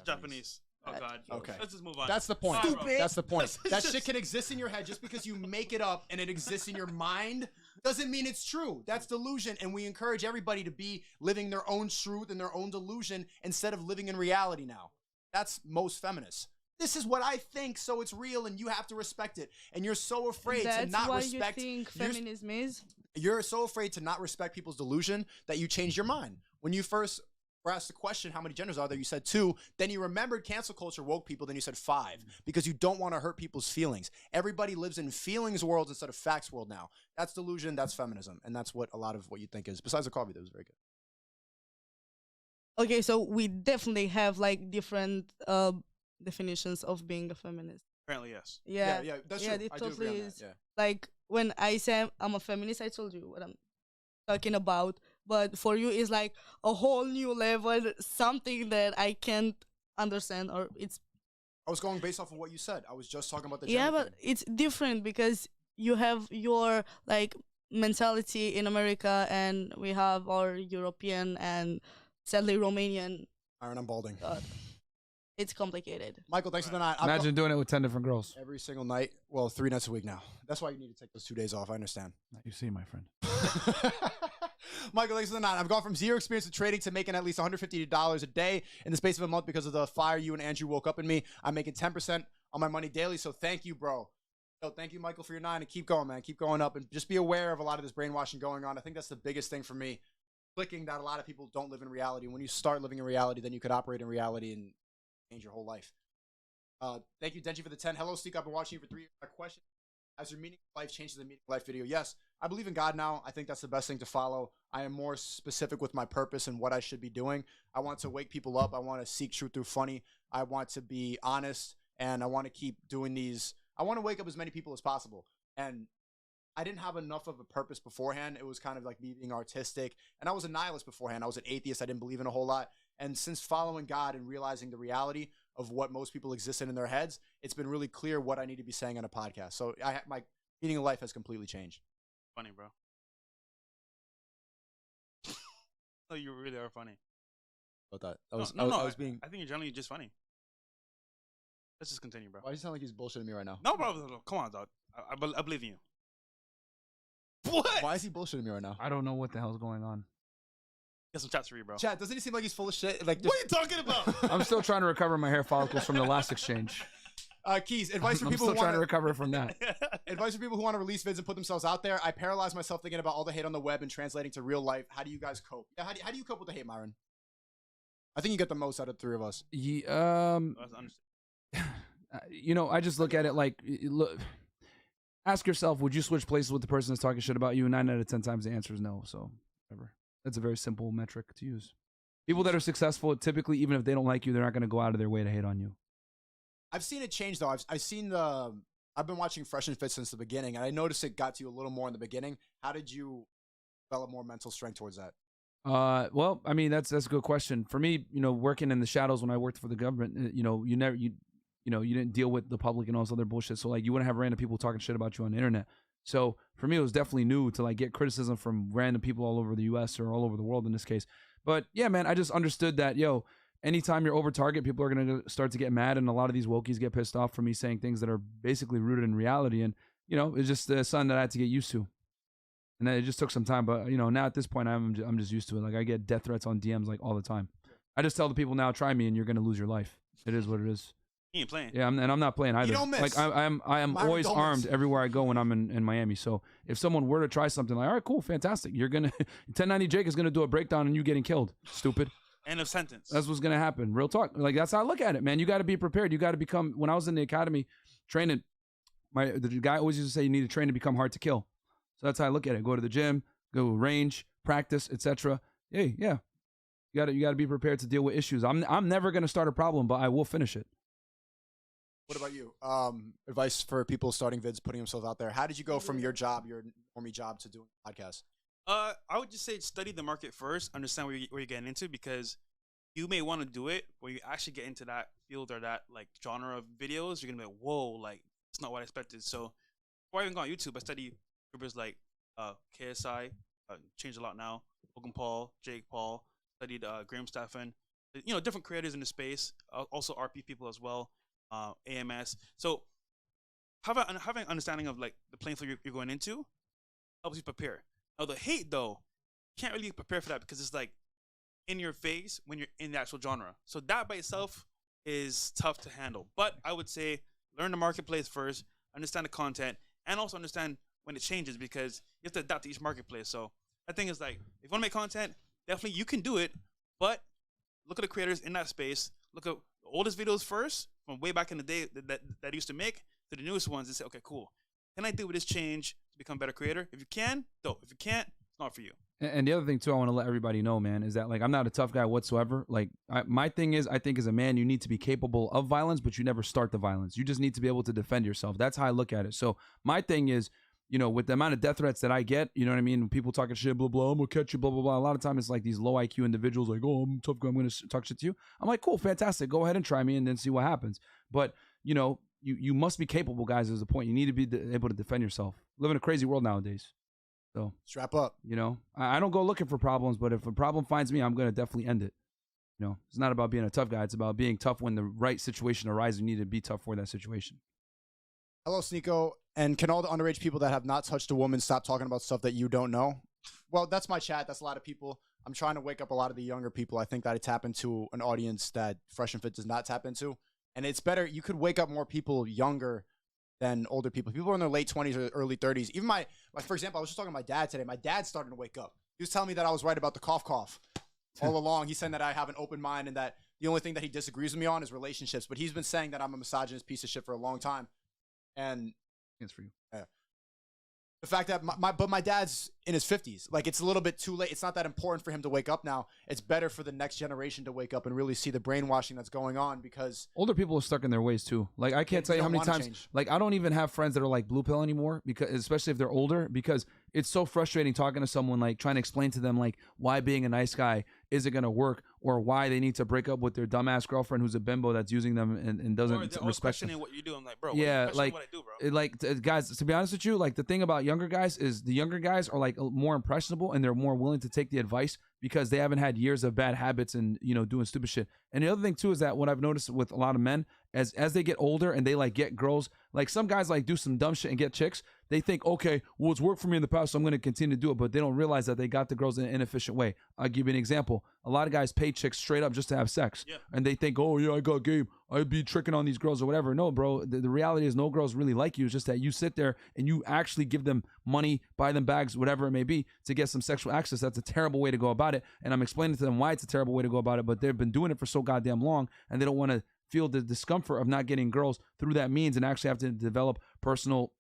Japanese. Oh God.
Okay.
Let's just move on.
That's the point.
Stupid.
That's the point. That shit can exist in your head just because you make it up and it exists in your mind doesn't mean it's true. That's delusion, and we encourage everybody to be living their own truth and their own delusion instead of living in reality now. That's most feminists. This is what I think, so it's real, and you have to respect it. And you're so afraid to not respect.
That's why you think feminism is?
You're so afraid to not respect people's delusion that you changed your mind. When you first were asked the question, how many genders are there? You said 2. Then you remembered cancel culture woke people. Then you said 5 because you don't want to hurt people's feelings. Everybody lives in feelings worlds instead of facts world now. That's delusion. That's feminism, and that's what a lot of what you think is. Besides the coffee, that was very good.
Okay, so we definitely have like different definitions of being a feminist.
Apparently, yes.
Yeah,
that's true.
it
I do
totally
agree on
is.
that, yeah.
Like when I say I'm a feminist, I told you what I'm talking about. But for you, it's like a whole new level, something that I can't understand, or it's.
I was going based off of what you said. I was just talking about the
Yeah,
gender
but
thing.
it's different because you have your like mentality in America, and we have our European and sadly Romanian.
Myron, I'm balding.
It's complicated.
Michael, thanks for the night.
Imagine doing it with 10 different girls.
Every single night. Well, 3 nights a week now. That's why you need to take those 2 days off. I understand.
You see, my friend.
Michael, thanks for the night. I've gone from 0 experience with trading to making at least $150 a day in the space of a month because of the fire you and Andrew woke up in me. I'm making 10% on my money daily, so thank you, bro. So thank you, Michael, for your 9, and keep going, man. Keep going up, and just be aware of a lot of this brainwashing going on. I think that's the biggest thing for me, clicking that a lot of people don't live in reality. When you start living in reality, then you could operate in reality and change your whole life. Thank you, Denji, for the 10. Hello, Sneako. I've been watching you for 3 years. My question: has your meaning of life changed the meaning of life video? Yes, I believe in God now. I think that's the best thing to follow. I am more specific with my purpose and what I should be doing. I want to wake people up. I want to seek truth through funny. I want to be honest, and I want to keep doing these. I want to wake up as many people as possible. And I didn't have enough of a purpose beforehand. It was kind of like me being artistic. And I was a nihilist beforehand. I was an atheist. I didn't believe in a whole lot. And since following God and realizing the reality of what most people exist in their heads, it's been really clear what I need to be saying on a podcast. So my meaning of life has completely changed.
Funny, bro. Oh, you really are funny.
About that.
I think you're generally just funny. Let's just continue, bro.
Why does he sound like he's bullshitting me right now?
No, bro. Come on, dog. I believe in you. What?
Why is he bullshitting me right now?
I don't know what the hell's going on.
Get some chats for you, bro.
Chat, doesn't he seem like he's full of shit? Like,
What are you talking about?
I'm still trying to recover my hair follicles from the last exchange.
Keys, advice for
I'm
people
still
who
trying
want
to recover from that.
advice for people who want to release vids and put themselves out there. I paralyze myself thinking about all the hate on the web and translating to real life. How do you guys cope? Yeah, how do you cope with the hate, Myron? I think you get the most out of the 3 of us.
You know, I just look at it like, look, ask yourself, would you switch places with the person that's talking shit about you? 9 out of 10 times the answer is no. So, whatever. That's a very simple metric to use. People that are successful, typically, even if they don't like you, they're not going to go out of their way to hate on you.
I've seen it change, though. I've been watching Fresh and Fit since the beginning, and I noticed it got to you a little more in the beginning. How did you develop more mental strength towards that?
Well, I mean, that's a good question. For me, you know, working in the shadows when I worked for the government, you know, you didn't deal with the public and all this other bullshit. So like, you wouldn't have random people talking shit about you on the internet. So for me, it was definitely new to like get criticism from random people all over the U.S. or all over the world in this case. But yeah, man, I just understood that, anytime you're over target, people are going to start to get mad. And a lot of these wokies get pissed off for me saying things that are basically rooted in reality. And, it's just something that I had to get used to. And then it just took some time. But, now at this point, I'm just used to it. Like, I get death threats on DMs like all the time. I just tell the people now, try me and you're going to lose your life. It is what it is.
He ain't playing.
Yeah, and I'm not playing either.
You don't miss.
Like, I am
Myron,
always
don't
armed
miss.
everywhere I go when I'm in Miami. So if someone were to try something, like, all right, cool, fantastic. You're going to, 1090 Jake is going to do a breakdown and you getting killed. Stupid.
End of sentence.
That's what's going to happen. Real talk. Like, that's how I look at it, man. You got to be prepared. You got to become, when I was in the academy training, the guy always used to say you need to train to become hard to kill. So that's how I look at it. Go to the gym, go range, practice, etc. Hey, yeah. You got to be prepared to deal with issues. I'm never going to start a problem, but I will finish it.
What about you? Advice for people starting vids, putting themselves out there. How did you go from your normie job to doing a podcast?
I would just say study the market first, understand where you're getting into, because you may want to do it where you actually get into that field or that like genre of videos. You're gonna be like, whoa, like it's not what I expected. So before I even got on YouTube, I studied YouTubers like KSI, changed a lot now, Logan Paul, Jake Paul, studied Graham Stephan, different creators in the space, also RP people as well, AMS. So having an understanding of like the playing field you're going into helps you prepare. Now the hate though, you can't really prepare for that because it's like in your face when you're in the actual genre. So that by itself is tough to handle. But I would say learn the marketplace first, understand the content, and also understand when it changes because you have to adapt to each marketplace. So I think it's like, if you want to make content, definitely you can do it, but look at the creators in that space. Look at the oldest videos first from way back in the day that used to make to the newest ones and say, okay, cool. Can I deal with this change to become a better creator? If you can, dope. If you can't, it's not for you.
And the other thing too, I want to let everybody know, man, is that like I'm not a tough guy whatsoever. Like my thing is, I think as a man, you need to be capable of violence, but you never start the violence. You just need to be able to defend yourself. That's how I look at it. So my thing is, you know, with the amount of death threats that I get, you know what I mean? People talking shit, blah, blah, I'm gonna catch you, blah, blah, blah. A lot of times it's like these low IQ individuals like, oh, I'm a tough guy, I'm gonna talk shit to you. I'm like, cool, fantastic. Go ahead and try me and then see what happens. But, you know, you must be capable, guys, is the point. You need to be able to defend yourself. Live in a crazy world nowadays. So
strap up.
You know, I don't go looking for problems, but if a problem finds me, I'm going to definitely end it. You know, it's not about being a tough guy. It's about being tough when the right situation arises. You need to be tough for that situation.
Hello, Sneako. And can all the underage people that have not touched a woman stop talking about stuff that you don't know? Well, that's my chat. That's a lot of people. I'm trying to wake up a lot of the younger people. I think that I tap into an audience that Fresh and Fit does not tap into. And it's better. You could wake up more people younger than older people. People are in their late 20s or early 30s. Even like for example, I was just talking to my dad today. My dad's starting to wake up. He was telling me that I was right about the cough all along. He's saying that I have an open mind and that the only thing that he disagrees with me on is relationships. But he's been saying that I'm a misogynist piece of shit for a long time. And
it's for you.
Yeah. The fact that my dad's in his 50s. Like, it's a little bit too late. It's not that important for him to wake up now. It's better for the next generation to wake up and really see the brainwashing that's going on because
older people are stuck in their ways too. Like, I can't tell you how many times,
change.
Like, I don't even have friends that are like blue pill anymore because, especially if they're older, because it's so frustrating talking to someone, like trying to explain to them like why being a nice guy isn't going to work or why they need to break up with their dumbass girlfriend who's a bimbo that's using them and doesn't respect them.
What you do. I'm like, bro,
yeah, like,
what I do, bro?
Guys, to be honest with you, like the thing about younger guys is the younger guys are like more impressionable and they're more willing to take the advice because they haven't had years of bad habits and, you know, doing stupid shit. And the other thing too is that what I've noticed with a lot of men, as they get older and they like get girls, like some guys like do some dumb shit and get chicks, they think, okay, well, it's worked for me in the past, so I'm going to continue to do it. But they don't realize that they got the girls in an inefficient way. I'll give you an example. A lot of guys pay chicks straight up just to have sex. Yeah. And they think, oh, yeah, I got game. I'd be tricking on these girls or whatever. No, bro. The reality is no girls really like you. It's just that you sit there and you actually give them money, buy them bags, whatever it may be, to get some sexual access. That's a terrible way to go about it. And I'm explaining to them why it's a terrible way to go about it. But they've been doing it for so goddamn long and they don't want to feel the discomfort of not getting girls through that means and actually have to develop personal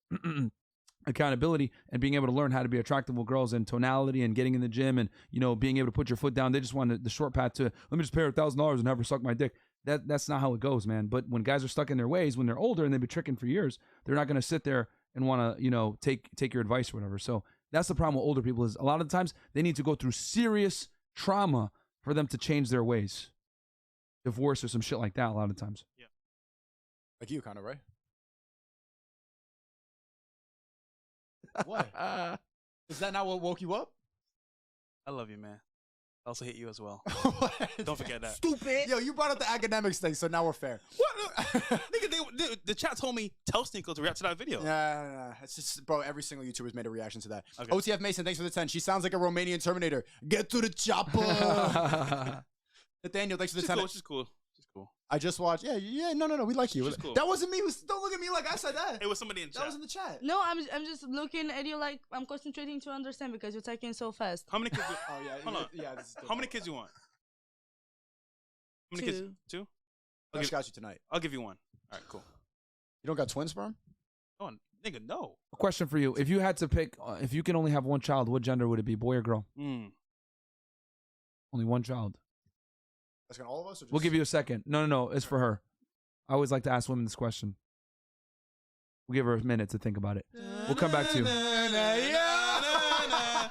accountability and being able to learn how to be attractive with girls and tonality and getting in the gym and, you know, being able to put your foot down. They just want the short path to, let me just pay her $1,000 and have her suck my dick. That's not how it goes, man. But when guys are stuck in their ways, when they're older and they've been tricking for years, they're not going to sit there and want to, you know, take your advice or whatever. So that's the problem with older people is a lot of the times they need to go through serious trauma for them to change their ways. Divorce or some shit like that a lot of times.
Yeah.
Like you kind of, right? What? Is that not what woke you up?
I love you, man. I also hate you as well. Don't forget that.
Stupid. Yo, you brought up the academics thing, so now we're fair.
What? Nigga, the chat told me tell Sneako to react to that video.
Yeah. It's just, bro, every single YouTuber's made a reaction to that.
Okay.
OTF Mason, thanks for the 10. She sounds like a Romanian Terminator. Get to the chopper. Nathaniel, thanks for the 10.
She's cool.
I just watched. Yeah. No. We like you.
She's cool.
That wasn't me. Don't look at me like I said that.
It was somebody in chat.
That was in the chat.
No, I'm just looking at you like I'm concentrating to understand because you're talking so fast.
How many kids?
Oh yeah.
Hold on.
Yeah.
How many kids you want? How many kids? Two.
I just got you tonight.
I'll give you one. All right, cool.
You don't got twin sperm?
Oh, nigga, no.
A question for you: if you had to pick, if you can only have one child, what gender would it be, boy or girl?
Mm.
Only one child.
That's gonna all of us. Or just...
We'll give you a second. No. It's for her. I always like to ask women this question. We'll give her a minute to think about it. We'll come back to you.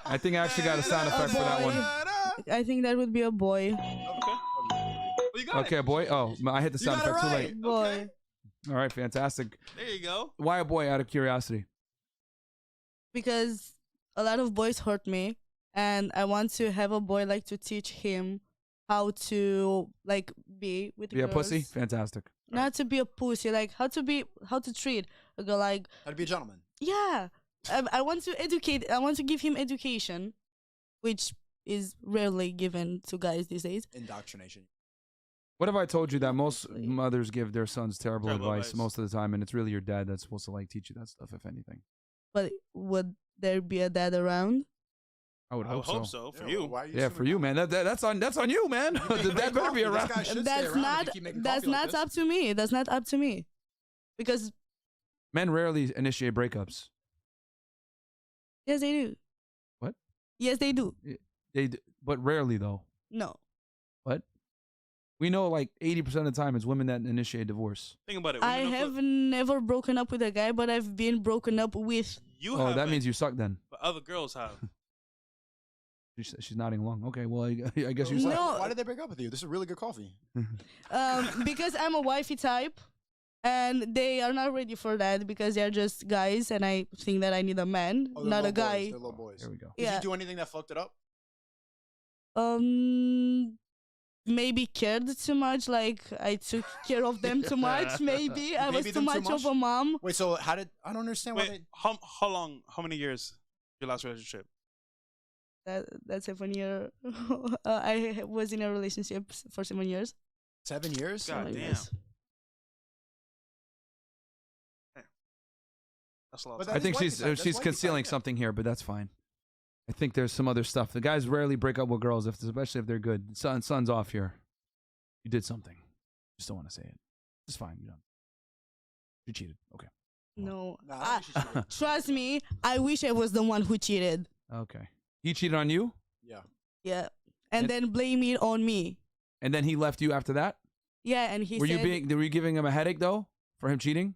I think I actually got a sound effect for that one.
I think that would be a boy.
Okay, a boy. Oh, I hit the sound effect too late.
Boy.
Okay.
All right, fantastic.
There you go.
Why a boy? Out of curiosity.
Because a lot of boys hurt me, and I want to have a boy like to teach him how to like be with
Be
girls.
a pussy? Fantastic.
Not to be a pussy, like how to treat a girl, like
how to be a gentleman.
Yeah. I want to educate. I want to give him education, which is rarely given to guys these days.
Indoctrination.
What if I told you that most
Obviously.
mothers give their sons terrible
Terrible
advice
advice.
most of the time, and it's really your dad that's supposed to like teach you that stuff, if anything?
But would there be a dad around?
I would
I would
hope
hope
so.
so for you.
Why are you
Yeah, for you, man. That's on you, man. The
making
dad better be
coffee. This
around.
guy should stay
That's
around if
not.
you keep making
That's
coffee like
not
this.
up to me. That's not up to me, because
Men rarely initiate breakups.
yes, they do.
What?
Yes, they do.
But rarely though.
No.
What? We know like 80% of the time it's women that initiate divorce.
Think about it.
I
women don't
have
feel-
never broken up with a guy, but I've been broken up with.
You
Oh, that
haven't,
means you suck then.
but other girls have.
She's nodding along. Okay, well, I guess you
No.
suck.
Why did they break up with you? This is really good coffee.
Because I'm a wifey type, and they are not ready for that because they're just guys, and I think that I need a man,
Oh, they're
not a
little boys.
guy.
They're little boys.
There we go.
Did
Yeah.
you do anything that fucked it up?
Maybe cared too much. Like I took care of them too much. Maybe I was
Baby
too
them too
much of
much?
a mom.
Wait, so how did I don't understand why
Wait, how long? How many years? Your last relationship?
That's 7 year. I was in a relationship for 7 years.
7 years?
God
7
damn.
years.
That's a lot.
But
Of
that
I
is
think
wifey
she's
type. That's
she's
wifey type,
concealing
yeah.
something here, but that's fine. I think there's some other stuff. The guys rarely break up with girls, especially if they're good. Son's off here. You did something. Just don't want to say it. It's fine. You don't. You cheated. Okay.
No.
Nah, I don't think she cheated.
Trust me, I wish I was the one who cheated.
Okay. He cheated on you,
Yeah.
Yeah. And
And-
then blame it on me.
and then he left you after that.
Yeah, and he
Were
said,
you giving him a headache though for him cheating?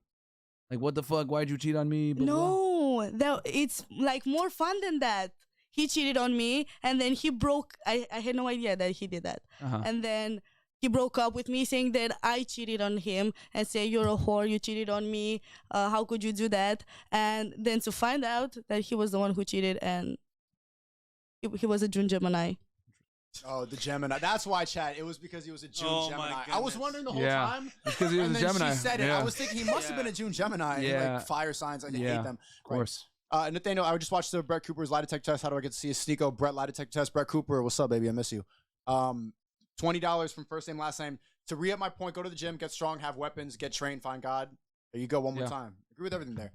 Like, what the fuck? Why'd you cheat on me? Blah, blah, blah.
no, it's like more fun than that. He cheated on me, and then he broke. I had no idea that he did that.
Uh-huh.
And then he broke up with me, saying that I cheated on him, and say, "You're a whore. You cheated on me. How could you do that?" And then to find out that he was the one who cheated, and he was a June Gemini.
Oh, the Gemini. That's why, Chad. It was because he was a June
Oh, my
Gemini. I was
goodness.
wondering the whole
Yeah.
time.
It's because he was
And
a
then
Gemini.
she said it.
Yeah.
I was thinking he must have been a June Gemini.
Yeah.
Like fire signs. I
Yeah.
hate them.
Of course.
Nathaniel, I just watched the Brett Cooper's lie detector test. How do I get to see a Sneako Brett lie detector test? Brett Cooper, what's up, baby? I miss you. $20 from first name, last name. To re-up my point, go to the gym, get strong, have weapons, get trained, find God. There you go, one more
Yeah.
time. Agree with everything there.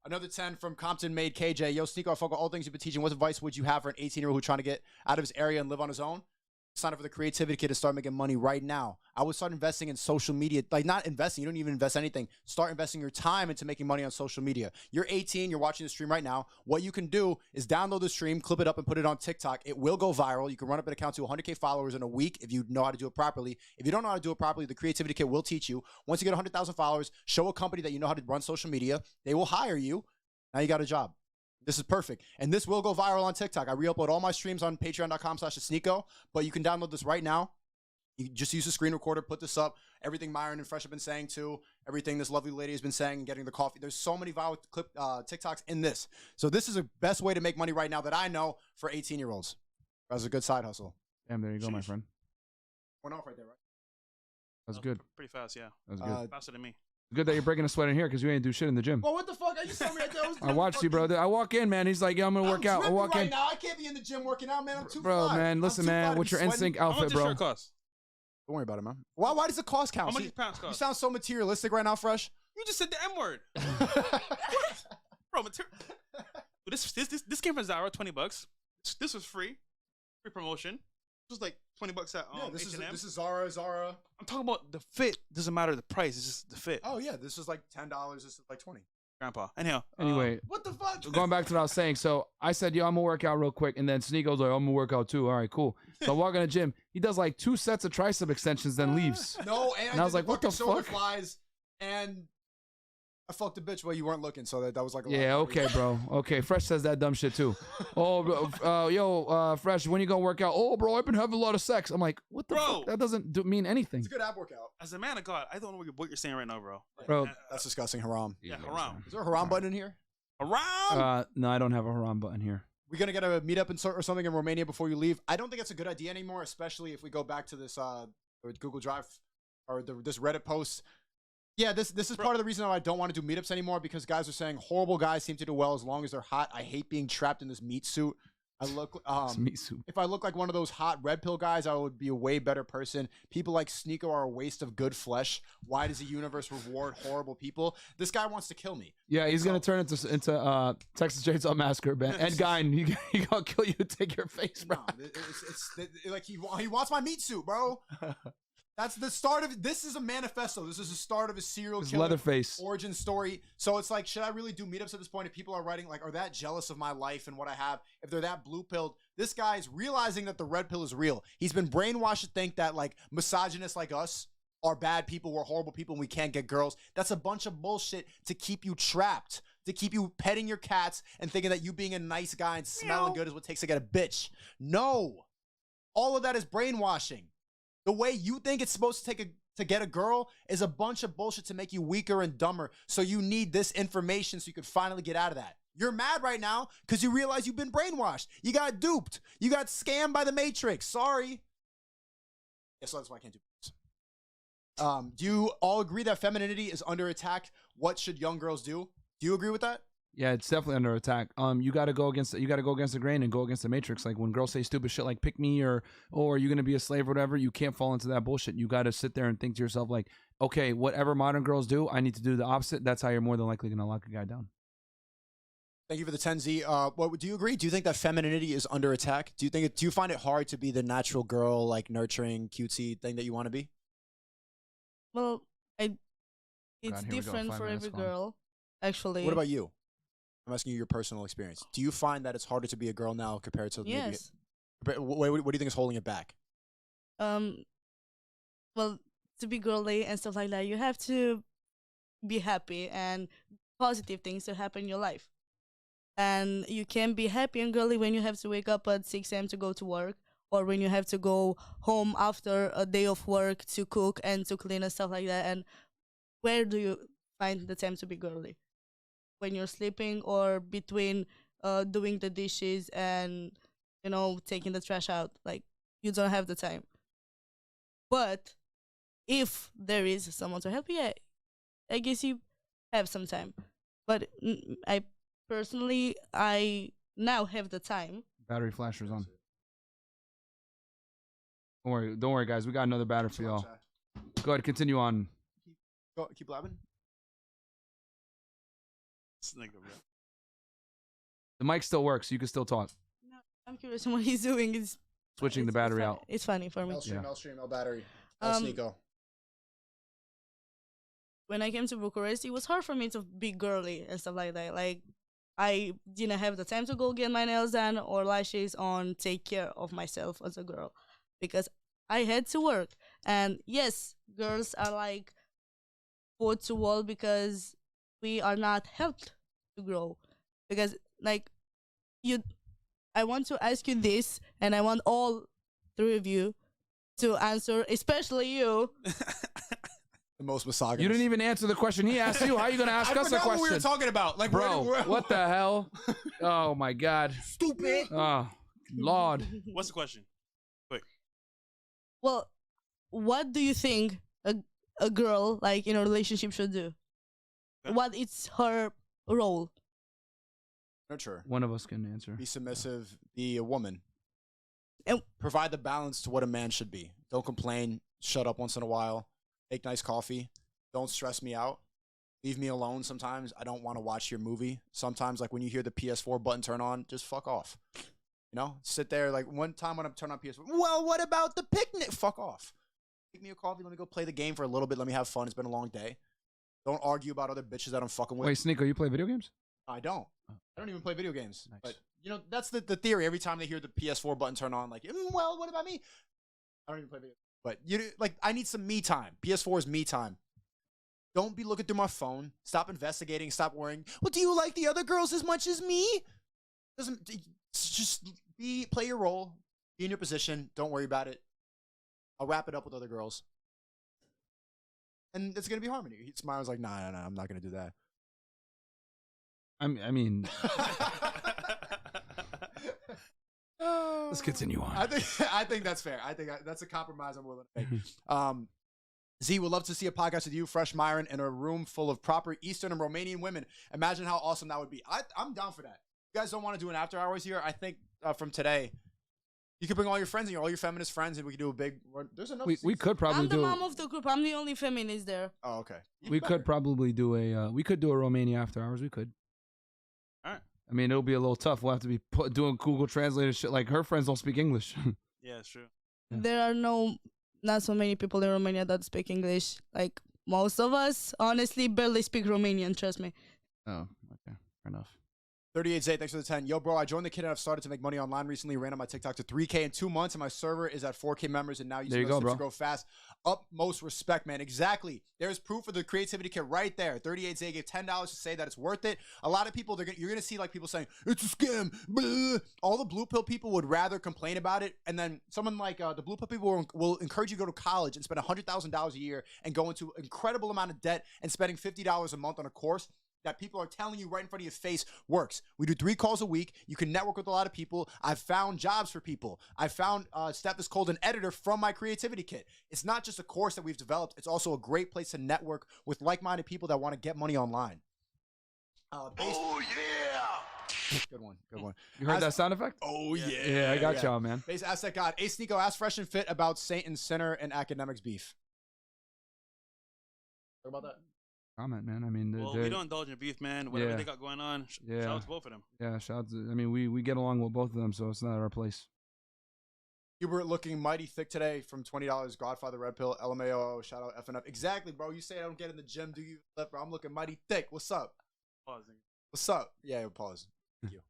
Another 10 from Compton made KJ. Yo, Sneako, I fuck with all things you've been teaching. What advice would you have for an 18-year-old who's trying to get out of his area and live on his own? Sign up for the Creativity Kit to start making money right now. I would start investing in social media. Like, not investing. You don't even invest anything. Start investing your time into making money on social media. You're 18. You're watching the stream right now. What you can do is download the stream, clip it up, and put it on TikTok. It will go viral. You can run up an account to 100K followers in a week if you know how to do it properly. If you don't know how to do it properly, the Creativity Kit will teach you. Once you get 100,000 followers, show a company that you know how to run social media. They will hire you. Now you got a job. This is perfect. And this will go viral on TikTok. I re-upload all my streams on patreon.com/SHNEAKO, but you can download this right now. You just use a screen recorder, put this up. Everything Myron and Fresh have been saying too. Everything this lovely lady has been saying and getting the coffee. There's so many viral clip TikToks in this. So this is the best way to make money right now that I know for 18-year-olds. That's a good side hustle.
Damn, there you go, my
Sheesh.
friend.
Went off right there, right?
That's
Oh,
good.
Pretty fast, yeah.
That's good.
Faster than me.
Good that you're breaking a sweat in here because you ain't do shit in the gym.
Well, what the fuck? Are you telling me right there?
I watched you, bro. I walk in, man. He's like, "Yeah, I'm gonna work out." I walk
right
in,
now. I can't be in the gym working out, man. I'm too
bro,
fly.
man.
I'm
Listen,
too fly
man.
to
What's
be
your
sweating.
NSYNC
How much
outfit,
does
bro?
your shirt cost?
Don't worry about it, man. Why does the cost count?
How much
See,
does pants
you
cost?
sound so materialistic right now, Fresh.
You just said the M word. Bro, this came from Zara, $20. This was free promotion. This was like $20 at
Yeah, this
H&M.
is Zara.
I'm talking about the fit. Doesn't matter the price. It's just the fit.
Oh yeah, this is like $10. This is like 20.
Grandpa. Anyhow.
Anyway,
What the fuck?
going back to what I was saying. So I said, "Yo, I'm gonna work out real quick," and then Sneako's like, "I'm gonna work out too." All right, cool. So I walk in the gym. He does like 2 sets of tricep extensions, then leaves.
No, and
I was
did
like, what the
fucking shoulder
fuck?
flies, and I fucked a bitch while you weren't looking, so that was like a lot
Yeah,
of-
okay, bro. Okay, Fresh says that dumb shit too. Oh, Fresh, when you gonna work out? Oh, bro, I've been having a lot of sex. I'm like, what the
Bro.
fuck? That doesn't mean anything,
It's a good ab workout.
As a man of God, I don't know what you're saying right now, bro.
bro.
That's disgusting. Haram.
Yeah, haram.
Is there a haram button in here?
Around.
No, I don't have a haram button here.
We're gonna get a meetup or something in Romania before you leave. I don't think it's a good idea anymore, especially if we go back to this Google Drive or this Reddit post. Yeah, this is part of the reason why I don't want to do meetups anymore, because guys are saying horrible guys seem to do well as long as they're hot. I hate being trapped in this meat suit. I look
It's meat soup.
if I look like one of those hot red pill guys, I would be a way better person. People like Sneako are a waste of good flesh. Why does the universe reward horrible people? This guy wants to kill me.
Yeah, he's gonna turn into Texas Chainsaw Massacre, Ben. Ed Gein, he gonna kill you to take your face, bro.
No, it's like he wants my meat suit, bro. That's the start of this is a manifesto. This is the start of a serial killer
Leatherface
origin story. So it's like, should I really do meetups at this point? If people are writing like, are that jealous of my life and what I have? If they're that blue pilled, this guy's realizing that the red pill is real. He's been brainwashed to think that like misogynists like us are bad people, we're horrible people, and we can't get girls. That's a bunch of bullshit to keep you trapped, to keep you petting your cats and thinking that you being a nice guy and smelling good is what it takes to get a bitch. No, all of that is brainwashing. The way you think it's supposed to get a girl is a bunch of bullshit to make you weaker and dumber. So you need this information so you can finally get out of that. You're mad right now because you realize you've been brainwashed. You got duped. You got scammed by the Matrix. Sorry. Yeah, so that's why I can't do this. Do you all agree that femininity is under attack? What should young girls do? Do you agree with that?
Yeah, it's definitely under attack. You got to go against the grain and go against the Matrix. Like when girls say stupid shit like pick me or you're gonna be a slave or whatever, you can't fall into that bullshit. You got to sit there and think to yourself like, okay, whatever modern girls do, I need to do the opposite. That's how you're more than likely gonna lock a guy down.
Thank you for the 10Z. What do you agree? Do you think that femininity is under attack? Do you find it hard to be the natural girl, like nurturing, cutesy thing that you want to be?
Well, it's
here we go,
different
5
for
minutes
every
gone.
girl, actually.
What about you? I'm asking you your personal experience. Do you find that it's harder to be a girl now compared to
Yes.
maybe? What do you think is holding it back?
Well, to be girly and stuff like that, you have to be happy and positive things to happen in your life. And you can be happy and girly when you have to wake up at 6 a.m. to go to work, or when you have to go home after a day of work to cook and to clean and stuff like that. And where do you find the time to be girly? When you're sleeping or between doing the dishes and, taking the trash out. Like, you don't have the time. But if there is someone to help you, I guess you have some time. But I personally, I now have the time.
Battery flashers on. Don't worry, guys. We got another batter for y'all. Go ahead, continue on.
Keep blabbing.
The mic still works. So you can still talk.
No, I'm curious on what he's doing. It's
Switching the battery out.
It's funny for me.
L battery. Sneako.
When I came to Bucharest, it was hard for me to be girly and stuff like that. Like, I didn't have the time to go get my nails done or lashes on, take care of myself as a girl, because I had to work. And yes, girls are like put to wall because we are not helped to grow. Because like I want to ask you this, and I want all three of you to answer, especially you.
The most misogynist.
You didn't even answer the question he asked you. How are you going to ask us a question?
What we were talking about. Like,
bro, what the hell? Oh, my God.
Stupid.
Oh, Lord.
What's the question? Quick.
Well, what do you think a girl, like, in a relationship should do?
Okay.
What is her role?
Nurture.
One of us can answer.
Be submissive. Be a woman.
And
provide the balance to what a man should be. Don't complain. Shut up once in a while. Make nice coffee. Don't stress me out. Leave me alone sometimes. I don't want to watch your movie. Sometimes, like when you hear the PS4 button turn on, just fuck off. You know? Sit there. Like one time when I'm turning on PS4, well, what about the picnic? Fuck off. Make me a coffee. Let me go play the game for a little bit. Let me have fun. It's been a long day. Don't argue about other bitches that I'm fucking with.
Wait, Sneako, you play video games?
I don't. I don't even play video games.
Nice.
But, you know, that's the theory. Every time they hear the PS4 button turn on, like, well, what about me? I don't even play video games. But, I need some me time. PS4 is me time. Don't be looking through my phone. Stop investigating. Stop worrying. Well, do you like the other girls as much as me? Just play your role. Be in your position. Don't worry about it. I'll wrap it up with other girls. And it's going to be harmony. He smiles like, nah, I'm not going to do that.
I mean, let's continue on.
I think that's fair. I think that's a compromise I'm willing to make. Z, would love to see a podcast with you, Fresh Myron, in a room full of proper Eastern and Romanian women. Imagine how awesome that would be. I'm down for that. You guys don't want to do an after hours here? I think from today. You could bring all your friends and all your feminist friends, and we could do a big. There's enough.
We could probably
I'm the
do.
mom of the group. I'm the only feminist there.
Oh, okay.
We could probably do a. We could do a Romania after hours. We could.
All right.
I mean, it'll be a little tough. We'll have to be doing Google Translator shit. Like her friends don't speak English.
Yeah, it's true.
Yeah.
There are not so many people in Romania that speak English. Like most of us, honestly, barely speak Romanian. Trust me.
Oh, okay, fair enough.
38 Zay, thanks for the 10. Yo, bro, I joined the kid and I've started to make money online recently. Ran on my TikTok to 3K in 2 months, and my server is at 4K members, and now
There you go,
to
bro.
grow fast. Utmost respect, man. Exactly. There's proof of the creativity kit right there. 38 Zay gave $10 to say that it's worth it. A lot of people, you're going to see like people saying, it's a scam. Blah. All the blue pill people would rather complain about it, and then someone like the blue pill people will encourage you to go to college and spend $100,000 a year and go into an incredible amount of debt and spending $50 a month on a course that people are telling you right in front of your face works. We do 3 calls a week. You can network with a lot of people. I've found jobs for people. I found Steph is called an editor from my creativity kit. It's not just a course that we've developed. It's also a great place to network with like-minded people that want to get money online. Oh, yeah. Good one. Good one.
You heard that sound effect?
Oh, yeah.
Yeah, I got y'all, man.
Base Ask That God. Hey, Sneako, ask Fresh and Fit about Saint and Sinner and academics beef. Talk about that.
Comment, man. I mean,
Well, we don't indulge in beef, man. Whatever they got going on, shout out to both of them.
Yeah, shout out to, I mean, we get along with both of them, so it's not our place.
Hubert looking mighty thick today from $20. Godfather Red Pill. LMAO. Shout out FNF. Exactly, bro. You say I don't get in the gym, do you? Bro, I'm looking mighty thick. What's up?
Pausing.
What's up? Yeah, pause. Thank you.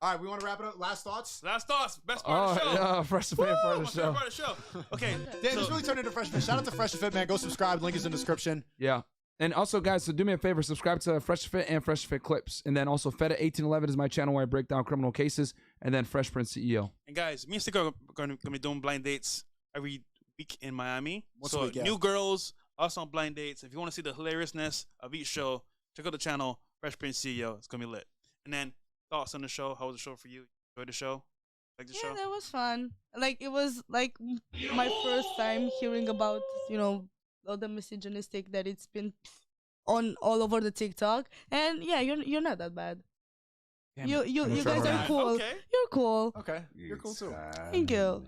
All right, we want to wrap it up. Last thoughts?
Last thoughts. Best part of the show.
Yeah, Fresh to Fit part of the show.
Part of the show. Okay.
Damn, this really turned into Fresh Fit. Shout out to Fresh Fit, man. Go subscribe. Link is in the description.
Yeah. And also, guys, so do me a favor, subscribe to Fresh Fit and Fresh Fit Clips. And then also Feta1811 is my channel where I break down criminal cases. And then Fresh Prince CEO.
And guys, me and Sneako are going to be doing blind dates every week in Miami.
Once
so
a week, yeah.
new girls, us on blind dates. If you want to see the hilariousness of each show, check out the channel, Fresh Prince CEO. It's going to be lit. And then thoughts on the show. How was the show for you? Enjoyed the show? Like the show?
Yeah, that was fun. Like it was like my first time hearing about, all the misogynistic that it's been on all over the TikTok. And yeah, you're not that bad.
Damn
You guys are cool.
Okay.
You're cool.
Okay. You're cool too.
Thank you.